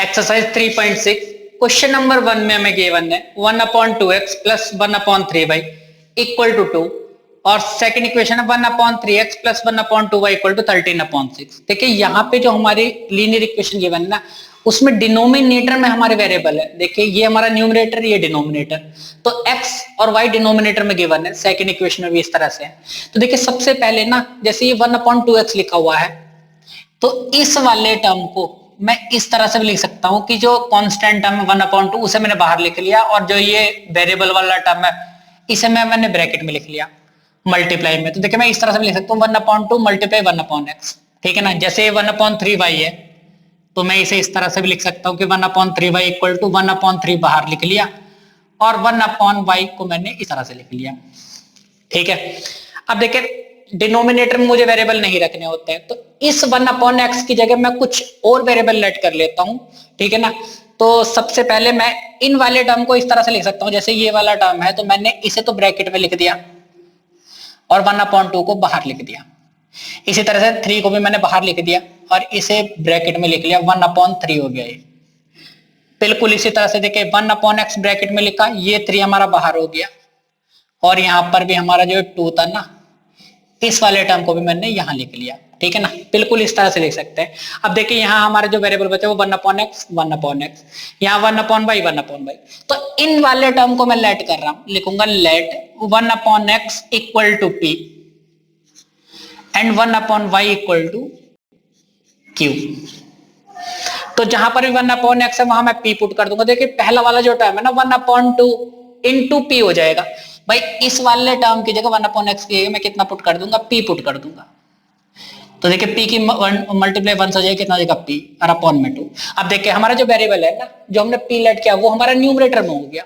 Exercise 3.6 question number 1 में हमें given है 1/2x plus 1/3y equal to 2 और सेकंड इक्वेशन है 1/3x plus 1/2y equal to 13/6। देखिए यहाँ पे जो हमारी लीनियर इक्वेशन गिवन है ना, उसमें डिनोमिनेटर में हमारे वेरिएबल है। देखिए ये हमारा न्यूमरेटर, ये डिनोमिनेटर, तो x और y डिनोमिनेटर में गिवन है। सेकंड इक्वेशन में भी इस तरह से है। तो देखिए सबसे पहले ना, जैसे ये 1/2x लिखा हुआ है, तो इस वाले टर्म को मैं इस तरह से भी लिख सकता हूं कि जो कांस्टेंट टर्म है 1/2 उसे मैंने बाहर लिख लिया, और जो ये वेरिएबल वाला टर्म है इसे मैंने ब्रैकेट में लिख लिया मल्टीप्लाई में। तो देखिए मैं इस तरह से भी लिख सकता हूं 1/2 मल्टीप्लाई 1/x, ठीक है ना। जैसे 1/3y है तो मैं इसे इस तरह से भी लिख सकता हूं कि 1/3y इक्वल टू 1/3 बाहर लिख लिया और 1/y को मैंने इस तरह से लिख लिया, ठीक है। अब देखिए डिनोमिनेटर में मुझे वेरिएबल नहीं रखने होते हैं, तो इस 1/x की जगह मैं कुछ और वेरिएबल लेट कर लेता हूं, ठीक है ना। तो सबसे पहले मैं इन वाले टर्म को इस तरह से लिख सकता हूं, जैसे ये वाला टर्म है तो मैंने इसे तो ब्रैकेट में लिख दिया और 1/2 को बाहर लिख दिया। इसी तरह से 3 को भी मैंने बाहर लिख दिया और इसे ब्रैकेट में लिख लिया, 1/3 हो गया ये। बिल्कुल इसी तरह से देखिए 1/x ब्रैकेट में लिखा, ये 3 हमारा बाहर हो गया, और यहां पर भी हमारा जो 2 था ना, इस वाले टर्म को भी मैंने यहां लिख लिया, ठीक है ना। बिल्कुल इस तरह से लिख सकते हैं। अब देखिए यहां हमारे जो वेरिएबल बचे वो 1/x 1/x, यहां 1/y 1/y। तो इन वाले टर्म को मैं लेट कर रहा हूं, लिखूंगा let 1/x equal to p and 1/y equal to q। तो जहां पर भी 1/x है वहां मैं p पुट कर दूंगा। देखिए पहला वाला जो टर्म है ना 1/2 इंटू p हो जाएगा। भाई इस वाले टर्म की जगह 1/x की जगह मैं कितना पुट कर दूंगा, p पुट कर दूंगा। तो देखिए p की मल्टीप्लाई 1 हो जाएगा, कितना हो जाएगा p और अपॉन में 2। अब देखिए हमारा जो वेरिएबल है ना, जो हमने p लेट किया वो हमारा न्यूमरेटर में हो गया,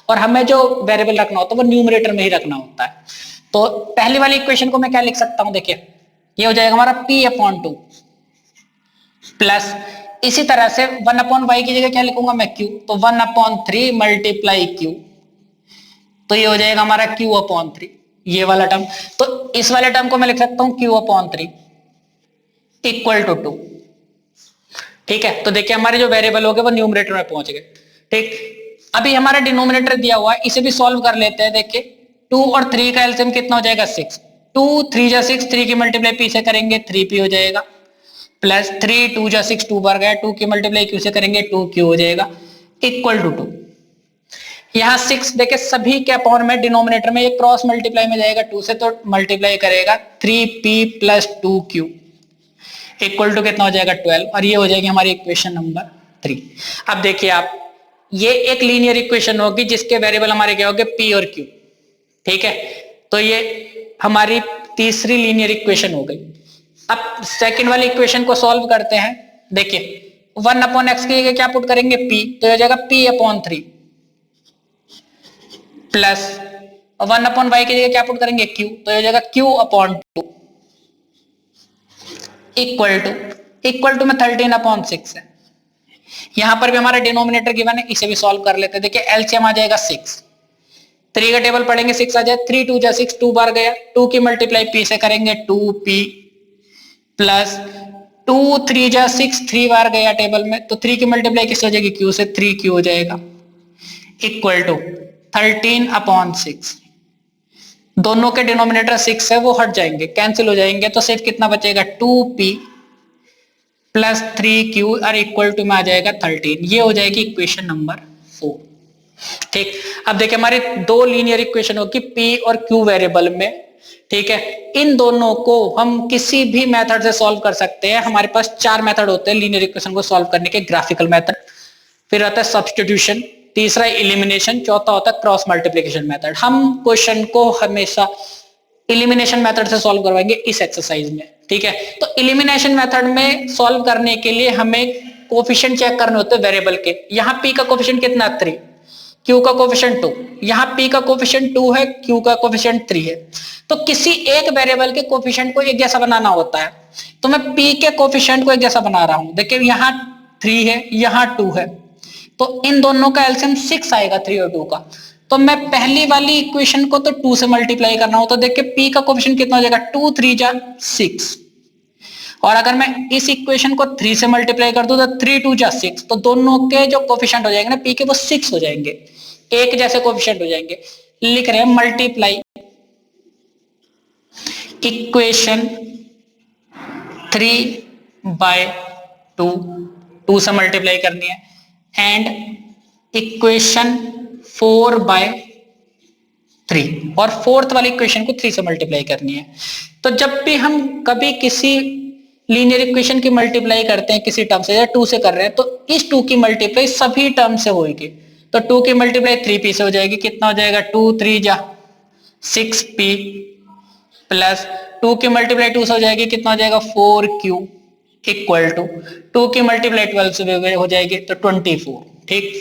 और हमें जो वेरिएबल रखना होता है वो न्यूमरेटर में ही रखना होता है। तो पहली वाली इक्वेशन को मैं क्या लिख सकता हूं, देखिए ये हो जाएगा हमारा p/2 प्लस इसी तरह से 1/y की जगह क्या लिखूंगा मैं q, तो 1/3 मल्टीप्लाई q, तो ये हो जाएगा हमारा q/3, ये वाला टर्म। तो इस वाले टर्म को मैं लिख सकता हूं q/3 इक्वल टू 2, ठीक है। तो देखिए हमारे जो वेरिएबल हो गए वो न्यूमरेटर में पहुंच गए, ठीक। अभी हमारा डिनोमिनेटर दिया हुआ है, इसे भी सॉल्व कर लेते हैं। देखिए 2 और 3 का एलसीएम कितना हो जाएगा 6, 2 3 जा 6, 3 की मल्टीप्लाई p से करेंगे 3p हो जाएगा, प्लस 3 2 जा 6 2 बार गया, 2 की मल्टीप्लाई q से करेंगे 2q हो जाएगा इक्वल टू 2। यहाँ 6 देखे सभी के अपॉन में डिनोमिनेटर में एक क्रॉस मल्टीप्लाई में जाएगा 2 से, तो मल्टीप्लाई करेगा 3p plus 2q equal to कितना हो जाएगा 12, और ये हो जाएगी हमारी इक्वेशन नंबर 3। अब देखिए आप, ये एक लीनियर इक्वेशन होगी जिसके वेरिएबल हमारे क्या होंगे p और q, ठीक है। तो ये हमारी तीसरी लीनियर इक्वेशन हो गई। अब सेकंड वाली इक्वेशन को सॉल्व करते हैं। देखिए 1/x की जगह क्या पुट करेंगे p, तो हो जाएगा p/3 प्लस 1/y की जगह क्या पुट करेंगे q, तो हो जाएगा q/2 इक्वल टू में 13/6 है। यहां पर भी हमारा डिनोमिनेटर गिवन है, इसे भी सॉल्व कर लेते हैं। देखिए एलसीएम आ जाएगा 6, 3 का टेबल पढ़ेंगे 6 आ जाए, 3 2 जा 6 2 बार गया, 2 की मल्टीप्लाई p से करेंगे 2p प्लस 2 3 जा 6 3 बार गया टेबल में, तो 3 की मल्टीप्लाई किससे हो जाएगी q से, 3q हो जाएगा इक्वल टू 13/6। दोनों के डिनोमिनेटर 6 है वो हट जाएंगे, कैंसिल हो जाएंगे, तो सिर्फ कितना बचेगा 2p प्लस 3q और इक्वल टू में आ जाएगा 13। ये हो जाएगी इक्वेशन नंबर 4, ठीक। अब देखिए हमारी दो लीनियर इक्वेशन होगी p और q वेरिएबल में, ठीक है। इन दोनों को हम किसी भी मेथड से सॉल्व कर सकते हैं। हमारे पास 4 मेथड होते हैं लीनियर इक्वेशन को सॉल्व करने के, ग्राफिकल मेथड, फिर आता है सब्स्टिट्यूशन, तीसरा एलिमिनेशन, चौथा होता है क्रॉस मल्टीप्लिकेशन मेथड। हम क्वेश्चन को हमेशा एलिमिनेशन मेथड से सॉल्व करवाएंगे इस एक्सरसाइज में, ठीक है। तो एलिमिनेशन मेथड में सॉल्व करने के लिए हमें कोफिशिएंट चेक करने होते हैं वेरिएबल के। यहाँ p का कोफिशिएंट कितना 3, q का कोफिशिएंट 2, यहाँ p का कोफिशिएंट 2 है, q का कोफिशिएंट 3 है। तो किसी एक वेरिएबल के कोफिशिएंट को एक जैसा बनाना होता है, तो मैं p के कोफिशिएंट को एक जैसा बना रहा हूं। देखिए यहाँ 3 है, यहाँ 2 है, तो इन दोनों का एलसीएम 6 आएगा 3 और 2 का। तो मैं पहली वाली इक्वेशन को तो 2 से मल्टीप्लाई करना हो, तो देखिए p का कोफिशिएंट कितना हो जाएगा 2 3 जा 6, और अगर मैं इस इक्वेशन को 3 से मल्टीप्लाई कर दूं तो 3 2 जा 6, तो दोनों के जो कोफिशिएंट हो जाएंगे ना पी के वो 6 हो जाएंगे, एक जैसे कोफिशिएंट हो जाएंगे। लिख रहे हैं मल्टीप्लाई इक्वेशन 3/2, 2 से मल्टीप्लाई करनी है, एंड इक्वेशन 4/3, और फोर्थ वाली इक्वेशन को 3 से मल्टीप्लाई करनी है। तो जब भी हम कभी किसी लीनियर इक्वेशन की मल्टीप्लाई करते हैं किसी टर्म से, या 2 से कर रहे हैं, तो इस 2 की मल्टीप्लाई सभी टर्म से होगी। तो 2 की मल्टीप्लाई 3p से हो जाएगी, कितना हो जाएगा 2 3 जा 6p, प्लस 2 की मल्टीप्लाई 2 से हो जाएगी, कितना हो जाएगा 4q, इक्वल टू 2 की मल्टीप्लाई 12 से हो जाएगी तो 24। ठीक,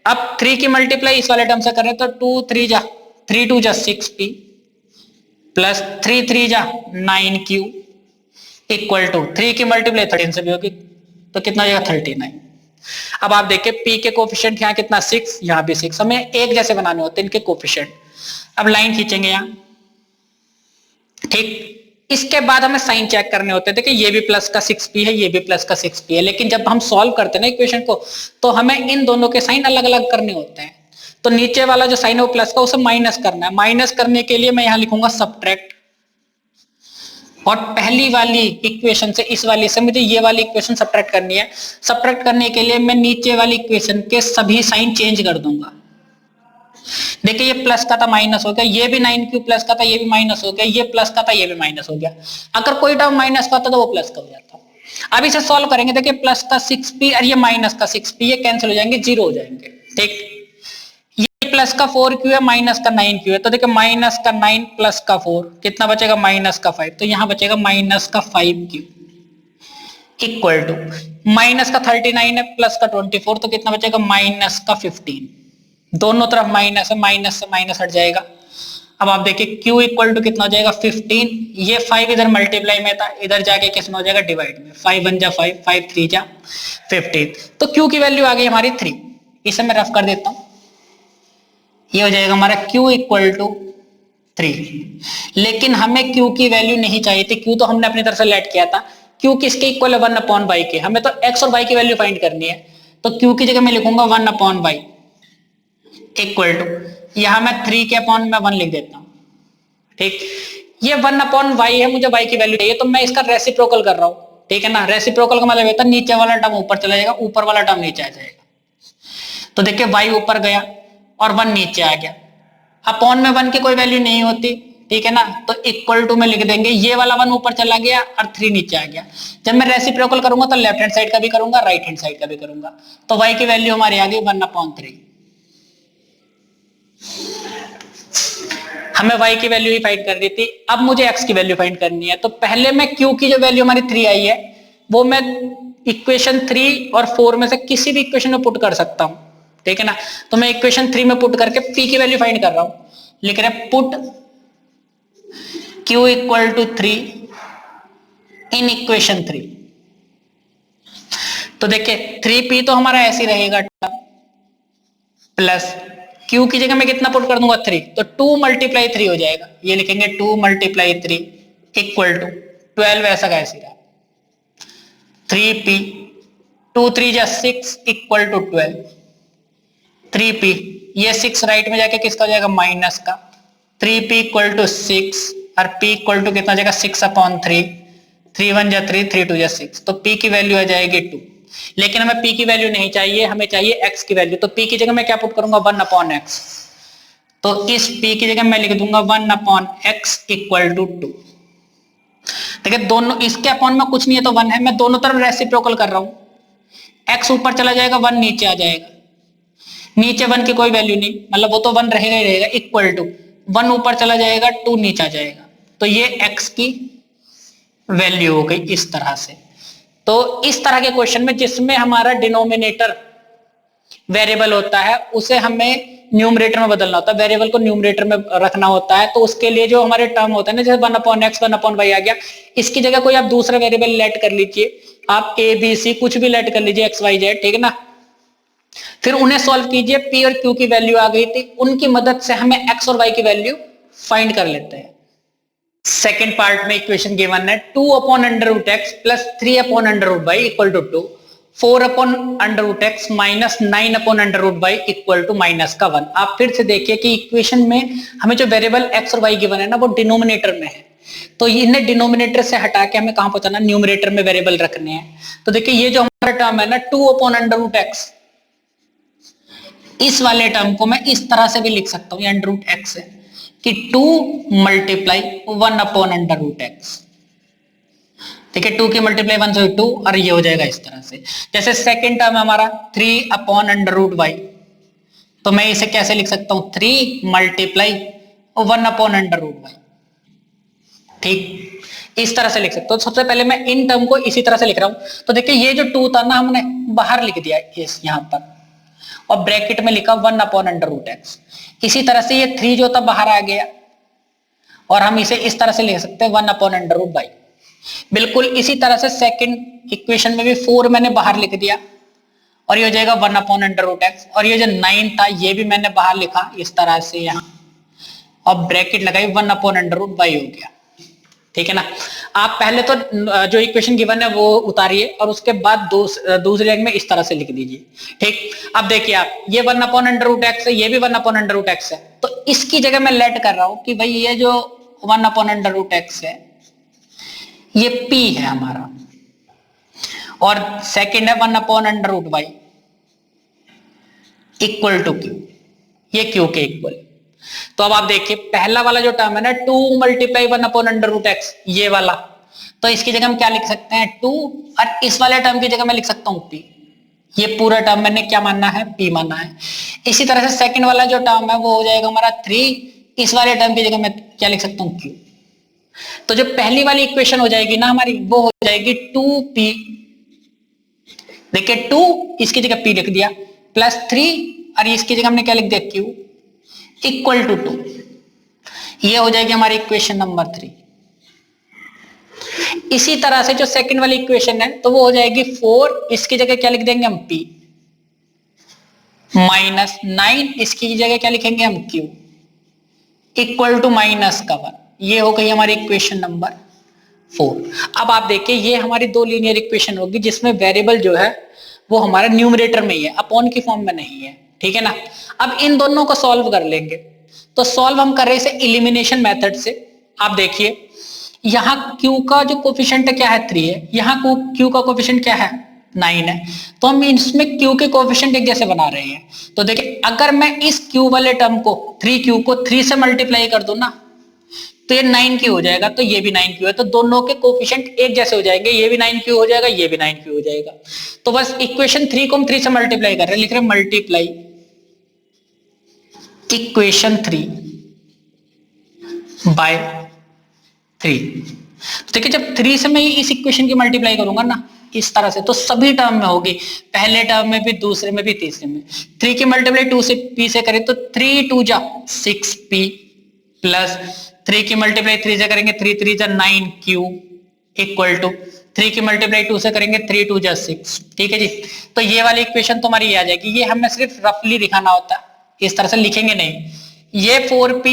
अब 3 की मल्टीप्लाई इस वाले टर्म से कर रहे हैं तो 2 3 जा 3 2 जा 6p, प्लस 3 3 जा 9q, इक्वल टू 3 की मल्टीप्लाई 13 से भी होगी तो कितना हो जाएगा 39। अब आप देखिए p के कोफिशिएंट यहाँ कितना 6, यहाँ भी 6, हमें एक जैसे बनाने होते हैं इनके कोफिशिएंट। अब लाइन खींचेंगे यहाँ, ठीक, इसके बाद हमें साइन चेक करने होते थे कि ये भी प्लस का 6p है, ये भी प्लस का 6p है, लेकिन जब हम सॉल्व करते हैं ना इक्वेशन को तो हमें इन दोनों के साइन अलग अलग करने होते हैं। तो नीचे वाला जो साइन है वो प्लस का, उसे माइनस करना है। माइनस करने के लिए मैं यहां लिखूंगा सब्ट्रैक्ट, और पहली वाली इक्वेशन से इस वाली से मुझे ये वाली इक्वेशन सब्ट्रैक्ट करनी है। सब्ट्रैक्ट करने के लिए मैं नीचे वाली इक्वेशन के सभी साइन चेंज कर दूंगा। देखिए ये प्लस का था माइनस हो गया, ये भी 9q प्लस का था, ये भी माइनस हो गया, ये प्लस का था, ये भी माइनस हो गया। अगर कोई टर्म माइनस का होता तो वो प्लस का हो जाता। अब इसे सॉल्व करेंगे, देखिए प्लस का 6p और ये माइनस का 6p, ये कैंसिल हो जाएंगे, 0 हो जाएंगे। ठीक, ये प्लस का 4q है, माइनस का 9q है, तो देखिए माइनस का 9 प्लस का 4 कितना बचेगा माइनस का 5, तो यहां बचेगा माइनस का 5q, इक्वल टू माइनस का 39 है प्लस का 24, तो कितना बचेगा माइनस का 15। दोनों तरफ माइनस है, माइनस से माइनस हट जाएगा। अब आप देखिए q इक्वल टू कितना हो जाएगा 15, ये 5 इधर मल्टीप्लाई में था, इधर जाके किसमें हो जाएगा डिवाइड में, 5 1 जा 5, 5 3 जा 15, तो q की वैल्यू आ गई हमारी 3। इसे मैं रफ कर देता हूं, ये हो जाएगा हमारा q इक्वल टू 3। लेकिन हमें q की वैल्यू नहीं चाहिए थी, q तो हमने अपनी तरफ से लेट किया था। q किसके इक्वल है 1/y के, हमें तो x और y की वैल्यू फाइंड करनी है, तो q की जगह मैं लिखूंगा 1/y इक्वल टू, यहां मैं 3 के अपॉन में 1 लिख देता हूं। ठीक, ये 1/y है, मुझे y की वैल्यू चाहिए, तो मैं इसका रेसिप्रोकल कर रहा हूं। ठीक है ना, रेसिप्रोकल का मतलब होता है नीचे वाला टर्म ऊपर चला जाएगा, ऊपर वाला टर्म नीचे आ जाएगा। तो देखिए y ऊपर गया और 1 नीचे आ गया, अपॉन में 1 की कोई वैल्यू नहीं होती। ठीक है ना, तो इक्वल टू में लिख देंगे, ये वाला 1 ऊपर चला गया और 3 नीचे आ गया। जब मैं रेसिप्रोकल करूंगा तो लेफ्ट हैंड साइड का भी करूंगा, राइट हैंड साइड का भी करूंगा, तो y की वैल्यू हमारी आ गई 1/3। हमें y की वैल्यू ही फाइंड करनी थी, अब मुझे x की वैल्यू फाइंड करनी है। तो पहले मैं q की जो वैल्यू हमारी 3 आई है वो मैं इक्वेशन 3 और 4 में से किसी भी इक्वेशन में पुट कर सकता हूं। ठीक है ना, तो मैं इक्वेशन 3 में पुट करके p की वैल्यू फाइंड कर रहा हूं। लिख रहे हैं put q equal to 3 in equation 3। तो देखिए 3p तो हमारा ऐसे ही रहेगा, प्लस q की जगह मैं कितना पुट कर दूंगा 3, तो 2 × 3 हो जाएगा, ये लिखेंगे 2 × 3 इक्वल टू 12, ऐसा कैसे रहा 3p, 2 3 जा 6 इक्वल टू 12, 3p, ये 6 राइट में जाके किसका हो जाएगा माइनस का, 3p इक्वल टू 6 और p इक्वल टू कितना हो जाएगा 6/3, 3 1 जा 3, 3 2 जा 6, तो p की वैल्यू आ जाएगी 2। लेकिन हमें p की वैल्यू नहीं चाहिए, हमें चाहिए x की वैल्यू, तो p की जगह मैं क्या पुट करूंगा 1/x, तो इस p की जगह मैं लिख दूंगा 1/x इक्वल टू 2। देखिए दोनों, इसके अपॉन में कुछ नहीं है तो 1 है, मैं दोनों तरफ रेसिप्रोकल कर रहा हूं, x ऊपर चला जाएगा 1 नीचे आ जाएगा, नीचे 1 की कोई वैल्यू नहीं, मतलब वो तो 1 रहेगा ही रहेगा, इक्वल टू 1 ऊपर चला जाएगा 2 नीचे आ जाएगा, तो ये x की वैल्यू हो गई इस तरह से। तो इस तरह के क्वेश्चन में जिसमें हमारा डिनोमिनेटर वेरिएबल होता है उसे हमें न्यूमरेटर में बदलना होता है, वेरिएबल को न्यूमरेटर में रखना होता है, तो उसके लिए जो हमारे टर्म होता है ना, जैसे 1/x 1/y आ गया, इसकी जगह कोई आप दूसरा वेरिएबल लेट कर लीजिए, आप a b c कुछ भी लेट कर लीजिए x y z, ठीक है ना, फिर उन्हें सॉल्व कीजिए, p और q की वैल्यू आ गई थी, उनकी मदद से हमें x और y की वैल्यू फाइंड कर लेते हैं। सेकेंड पार्ट में इक्वेशन गिवन है 2 upon under root x plus 3 upon under root y equal to 2, 4 upon under root x minus 9 upon under root y equal to minus का 1। आप फिर से देखिए कि इक्वेशन में हमें जो वेरिएबल एक्स और वाई गिवन है ना वो डिनोमिनेटर में है, तो इन्हें डिनोमिनेटर से हटा के हमें कहां पहुंचाना, न्यूमरेटर में वेरिएबल रखने हैं। तो देखिए ये जो हमारा टर्म है ना 2 अपॉन अंडर रूट एक्स, इस वाले टर्म को मैं इस तरह से भी लिख सकता हूं, अंडर रूट एक्स है कि 2 multiply 1 upon under root x. ठीक है, 2 की मल्टीप्लाई 1 से 2 और ये हो जाएगा इस तरह से। जैसे सेकेंड टर्म है हमारा 3 अपॉन अंडर रूट वाई, तो मैं इसे कैसे लिख सकता हूं, 3 multiply 1 upon under root y. ठीक, इस तरह से लिख सकते हो। तो सबसे पहले मैं इन टर्म को इसी तरह से लिख रहा हूं। तो देखिए ये जो 2 था ना हमने बाहर लिख दिया इस यहां पर, और ब्रैकेट में लिखा 1 अपॉन अंडर रूट एक्स। इसी तरह से ये 3 जो था बाहर आ गया, और हम इसे इस तरह से लिख सकते हैं 1 अपॉन अंडर रूट वाई। बिल्कुल इसी तरह से सेकंड इक्वेशन में भी 4 मैंने बाहर लिख दिया, और ये हो जाएगा 1 अपॉन अंडर रूट एक्स। और ये जो 9 था ये भी मैंने बाहर लिखा इस तरह से यहां, और ब्रैकेट लगाई 1 अपॉन अंडर रूट वाई हो गया। ठीक है ना। आप पहले तो जो इक्वेशन गिवन है वो उतारिए, और उसके बाद दूसरे लाइन में इस तरह से लिख दीजिए। ठीक, अब देखिए आप, ये 1 अपॉन अंडर रूट एक्स है, ये भी 1 अपॉन अंडर रूट एक्स है, तो इसकी जगह मैं लेट कर रहा हूं कि भाई ये जो 1 अपॉन अंडर रूट एक्स है ये p है हमारा, और सेकंड है 1 upon under root y equal to q, ये q के इक्वल। तो अब आप देखिए पहला वाला जो टर्म है ना 2 multiply 1 upon under root x, ये वाला, तो इसकी जगह हम क्या लिख सकते हैं 2, और इस वाले टर्म की जगह मैं लिख सकता हूं p। ये पूरा टर्म मैंने क्या मानना है, p मानना है। इसी तरह से सेकंड वाला जो टर्म है वो हो जाएगा हमारा 3, इस वाले टर्म की जगह मैं क्या लिख सकता हूं q। तो जो पहली वाली इक्वेशन हो जाएगी ना हमारी, वो हो जाएगी 2p, देखिए 2 इसकी जगह p लिख दिया, प्लस 3 और इसकी जगह हमने क्या लिख दिया q इक्वल टू 2। ये हो जाएगी हमारी इक्वेशन नंबर 3। इसी तरह से जो सेकंड वाली इक्वेशन है तो वो हो जाएगी 4, इसकी जगह क्या लिख देंगे हम p, माइनस 9 इसकी जगह क्या लिखेंगे हम q इक्वल टू माइनस का 1। ये हो गई हमारी इक्वेशन नंबर 4। अब आप देखिए ये हमारी दो लीनियर इक्वेशन होगी जिसमें वेरिएबल जो है वो हमारा न्यूमरेटर में ही है, अपॉन की फॉर्म में नहीं है। ठीक है ना। अब इन दोनों को सॉल्व कर लेंगे, तो सॉल्व हम कर रहे हैं इलिमिनेशन मेथड से। आप देखिए यहाँ q का जो कोफिशिएंट है क्या है 3 है, यहाँ q का कोफिशिएंट क्या है 9 है, तो हम इसमें q के कोफिशिएंट एक जैसे बना रहे हैं। तो देखिए अगर मैं इस q वाले टर्म को 3q को 3 से मल्टीप्लाई कर दूं ना तो ये 9q हो जाएगा, तो ये भी 9q है, तो दोनों के कोफिशिएंट एक जैसे हो जाएंगे, ये भी 9q हो जाएगा, ये भी 9q हो जाएगा। तो बस इक्वेशन 3 को हम 3 से मल्टीप्लाई कर रहे हैं, लिख रहे हैं मल्टीप्लाई इक्वेशन 3 बाय 3। तो देखिए जब 3 से मैं इस इक्वेशन की मल्टीप्लाई करूंगा ना इस तरह से, तो सभी टर्म में होगी, पहले टर्म में भी, दूसरे में भी, तीसरे में। 3 की मल्टीप्लाई 2 से p से करें तो 3 2 जा 6p प्लस 3 की मल्टीप्लाई 3 से करेंगे 3 3 जा 9q इक्वल टू 3 की मल्टीप्लाई 2 से करेंगे 3 2 जा 6। ठीक है जी। तो ये वाली इक्वेशन तो हमारी आ जाएगी। ये हमें सिर्फ रफली दिखाना होता है, इस तरह से लिखेंगे नहीं। ये 4p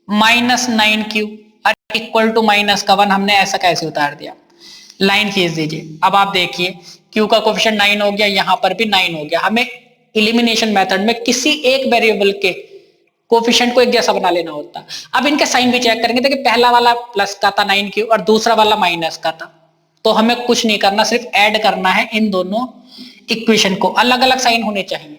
माइनस 9q और इक्वल टू माइनस का 1 हमने ऐसा कैसे उतार दिया, लाइन खींच दीजिए। अब आप देखिए q का कोफिशिएंट 9 हो गया, यहां पर भी 9 हो गया। हमें इलिमिनेशन मेथड में किसी एक वेरिएबल के कोफिशिएंट को एक जैसा बना लेना होता। अब इनके साइन भी चेक करेंगे, देखिए पहला वाला प्लस का था 9q और दूसरा वाला माइनस का था, तो हमें कुछ नहीं करना, सिर्फ ऐड करना है इन दोनों इक्वेशन को, अलग अलग साइन होने चाहिए।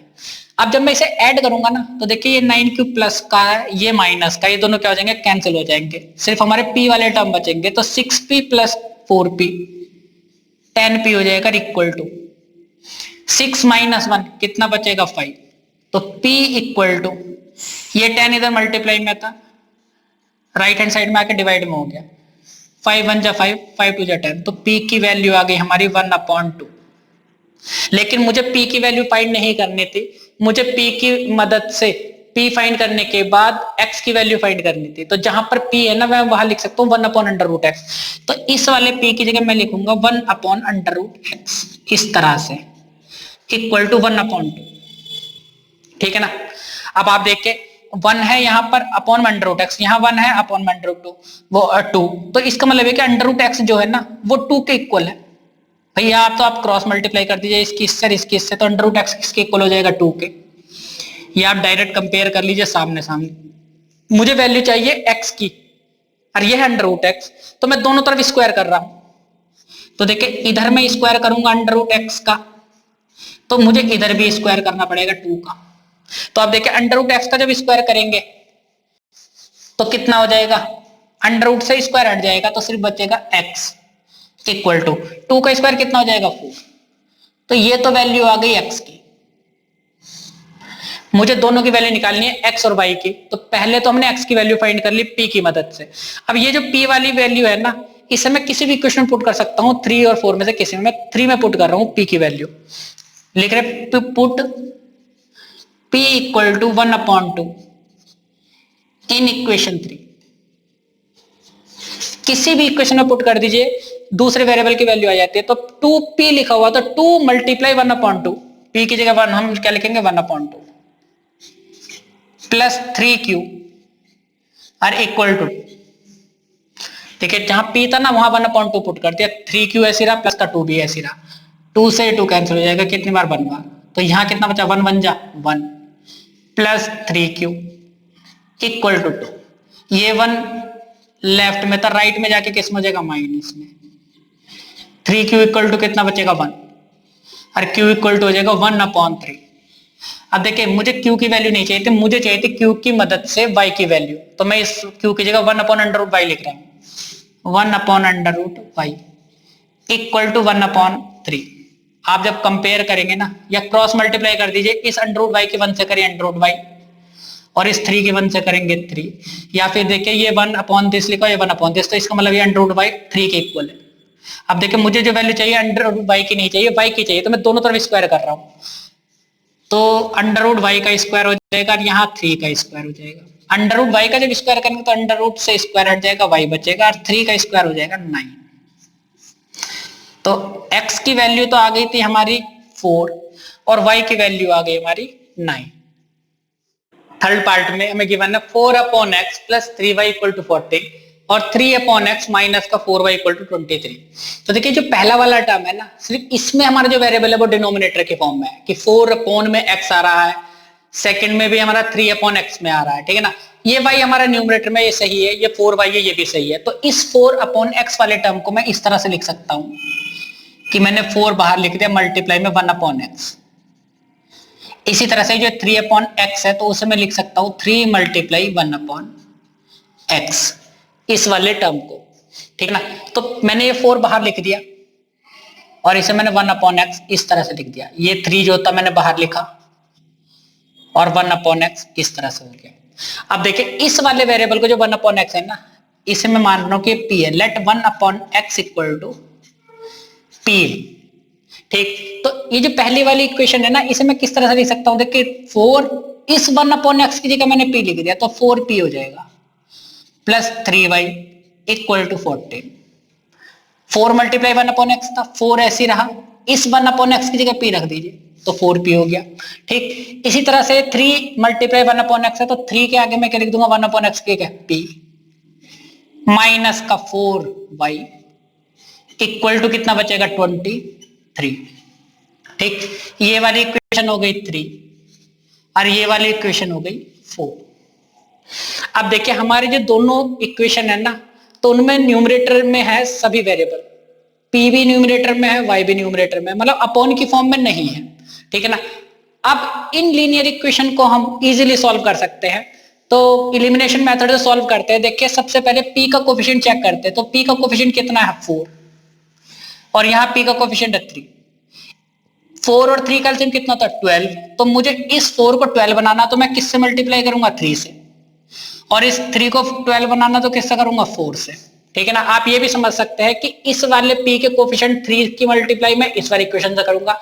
अब जब मैं इसे ऐड करूंगा ना तो देखिए ये 9q प्लस का है, ये माइनस का, ये दोनों क्या हो जाएंगे, कैंसिल हो जाएंगे, सिर्फ हमारे p वाले टर्म बचेंगे। तो 6p प्लस 4p 10p हो जाएगा इक्वल टू 6 माइनस 1 कितना बचेगा 5, तो p इक्वल टू ये 10 इधर मल्टीप्लाई में था, राइट हैंड साइड में आके डिवाइड में हो गया, 5 1 जा 5 5 2 जा 10, तो p की वैल्यू आ गई हमारी 1/2। लेकिन मुझे p की वैल्यू फाइंड नहीं करनी थी, मुझे p की मदद से p फाइंड करने के बाद x की वैल्यू फाइंड करनी थी। तो जहां पर p है ना मैं वहां लिख सकता हूँ 1/√x। तो इस वाले p की जगह मैं लिखूंगा 1/√x इस तरह से इक्वल टू 1/2। ठीक है ना। अब आप देखिए 1 है यहाँ पर अपॉन अंडर रूट एक्स, यहाँ 1 है अपॉन अंडर रूट 2, वो 2, तो इसका मतलब है कि अंडर रूट एक्स जो है ना वो 2 के इक्वल है। भैया आप तो आप क्रॉस मल्टीप्लाई कर दीजिए इसकी इससे और इसकी इससे, तो अंडर रूट एक्स किसके इक्वल हो जाएगा 2 के। ये आप डायरेक्ट कंपेयर कर लीजिए सामने सामने। मुझे वैल्यू चाहिए एक्स की और ये है अंडर रूट एक्स, तो मैं दोनों तरफ स्क्वायर कर रहा हूं। तो देखिए इधर मैं स्क्वायर करूंगा अंडर रूट एक्स का, तो मुझे इधर भी स्क्वायर करना पड़ेगा 2 का। तो आप देखिए अंडर रूट एक्स का जब स्क्वायर करेंगे तो कितना हो जाएगा, अंडर रूट से स्क्वायर हट जाएगा तो सिर्फ बचेगा एक्स इक्वल टू 2 का स्क्वायर कितना हो जाएगा 4। तो ये तो वैल्यू आ गई एक्स की। मुझे दोनों की वैल्यू निकालनी है एक्स और वाई की, तो पहले तो हमने एक्स की वैल्यू फाइंड कर ली पी की मदद से। अब ये जो पी वाली वैल्यू है ना, इसे मैं किसी भी इक्वेशन में पुट कर सकता हूं, 3 और 4 में से किसी में। मैं 3 में पुट कर रहा हूं पी की वैल्यू, लिख रहे put p equal to 1/2 in equation 3। किसी भी इक्वेशन में पुट कर दीजिए, दूसरे वेरिएबल की वैल्यू आ जाती है। तो 2p लिखा हुआ तो 2 मल्टीप्लाई 1/2, p की जगह 1 हम क्या लिखेंगे 1/2 प्लस 3q और इक्वल टू, देखिए जहां p था ना वहां 1/2 पुट कर दिया, 3q ऐसी रहा प्लस का 2 भी ऐसी रहा, 2 से 2 कैंसिल हो जाएगा कितनी बार 1 बार, तो यहां कितना बचा 1 1 जा 1 प्लस 3q इक्वल टू 2। ये 1 लेफ्ट में था, राइट में जाके किस में हो जाएगा माइनस में। 3q इक्वल टू कितना बचेगा 1 और q इक्वल टू हो जाएगा 1/3। अब देखिए मुझे q की वैल्यू नहीं चाहिए थी, मुझे चाहिए थी q की मदद से y की वैल्यू, तो मैं इस q की जगह 1/√y लिख रहा हूं, 1/√y इक्वल टू 1/3। आप जब कंपेयर करेंगे ना या क्रॉस मल्टीप्लाई कर दीजिए, इस √y के 1 से करिए √y और इस 3 के 1 से करेंगे 3, या फिर देखिए ये 1/this लिखा है, ये 1/this, तो इसका मतलब ये √y 3 के इक्वल है। अब देखिए मुझे जो वैल्यू चाहिए √y की नहीं चाहिए, y की चाहिए, तो मैं दोनों तरफ स्क्वायर कर रहा हूं, तो √y का स्क्वायर हो जाएगा और यहाँ 3 का स्क्वायर हो जाएगा। √y का जब स्क्वायर करेंगे तो अंडर रूट से स्क्वायर हट जाएगा, y बचेगा और 3 का स्क्वायर हो जाएगा 9। तो x की वैल्यू तो आ गई थी हमारी 4 और y की वैल्यू आ गई हमारी 9। थर्ड पार्ट में हमें गिवन है 4/x plus 3y equal to 40 और 3/x माइनस का 4y इक्वल टू 23। तो देखिए जो पहला वाला टर्म है ना, सिर्फ इसमें हमारा जो वेरिएबल है वो डिनोमिनेटर के फॉर्म में है कि 4 में x आ रहा है, सेकंड में भी हमारा 3/x में आ रहा है, ठीक है ना। ये y हमारा न्यूमरेटर में ये सही है, ये 4y है ये भी सही है। तो इस 4/x वाले टर्म को मैं इस तरह से लिख सकता हूं कि मैंने 4 बाहर लिख दिया मल्टीप्लाई में 1/x। इसी तरह से जो 3/x है तो उसे मैं लिख सकता हूं 3 मल्टीप्लाई 1/x इस वाले टर्म को, ठीक है ना। तो मैंने ये 4 बाहर लिख दिया और इसे मैंने 1/x इस तरह से लिख दिया। ये 3 जो था मैंने बाहर लिखा और 1/x इस तरह से हो गया। अब देखिए इस वाले वेरिएबल को जो 1/x है ना, इसे मैं मान रहा हूं कि p है। Late 1/x equal to p, ठीक। तो ये जो पहली वाली इक्वेशन है ना, इसे मैं किस तरह से लिख सकता हूं, देखिए 4 इस 1/x की जगह मैंने p लिख दिया तो 4p हो जाएगा plus 3y equal to 14। 4 multiply 1/x था, 4 ऐसी रहा, इस 1/x की जगह p रख दीजिए तो 4p हो गया, ठीक। इसी तरह से 3 मल्टीप्लाई 1/x है तो 3 के आगे मैं क्या लिख दूंगा 1/x के क्या p माइनस का 4y इक्वल टू कितना बचेगा 23, ठीक। ये वाली इक्वेशन हो गई 3 और ये वाली इक्वेशन हो गई 4। अब देखिए हमारे जो दोनों इक्वेशन है ना, तो उनमें न्यूमरेटर में है सभी वेरिएबल, p भी न्यूमरेटर में है y भी न्यूमरेटर में है, मतलब अपॉन की फॉर्म में नहीं है, ठीक है ना। अब इन लीनियर इक्वेशन को हम इजीली सॉल्व कर सकते हैं, तो एलिमिनेशन मेथड से सॉल्व करते हैं। देखिए सबसे पहले p का कोफिशिएंट चेक करते हैं, तो p का कोफिशिएंट कितना है 4 और यहाँ p का कोफिशिएंट है 3। 4 और 3 का एलसीएम कितना था 12, तो मुझे इस 4 को 12 बनाना तो मैं किससे मल्टीप्लाई करूंगा 3 से, और इस 3 को 12 बनाना तो किससे करूंगा 4 से, ठीक है ना। आप ये भी समझ सकते हैं कि इस वाले p के कोफिशिएंट 3 की मल्टीप्लाई मैं इस वाली इक्वेशन से करूंगा,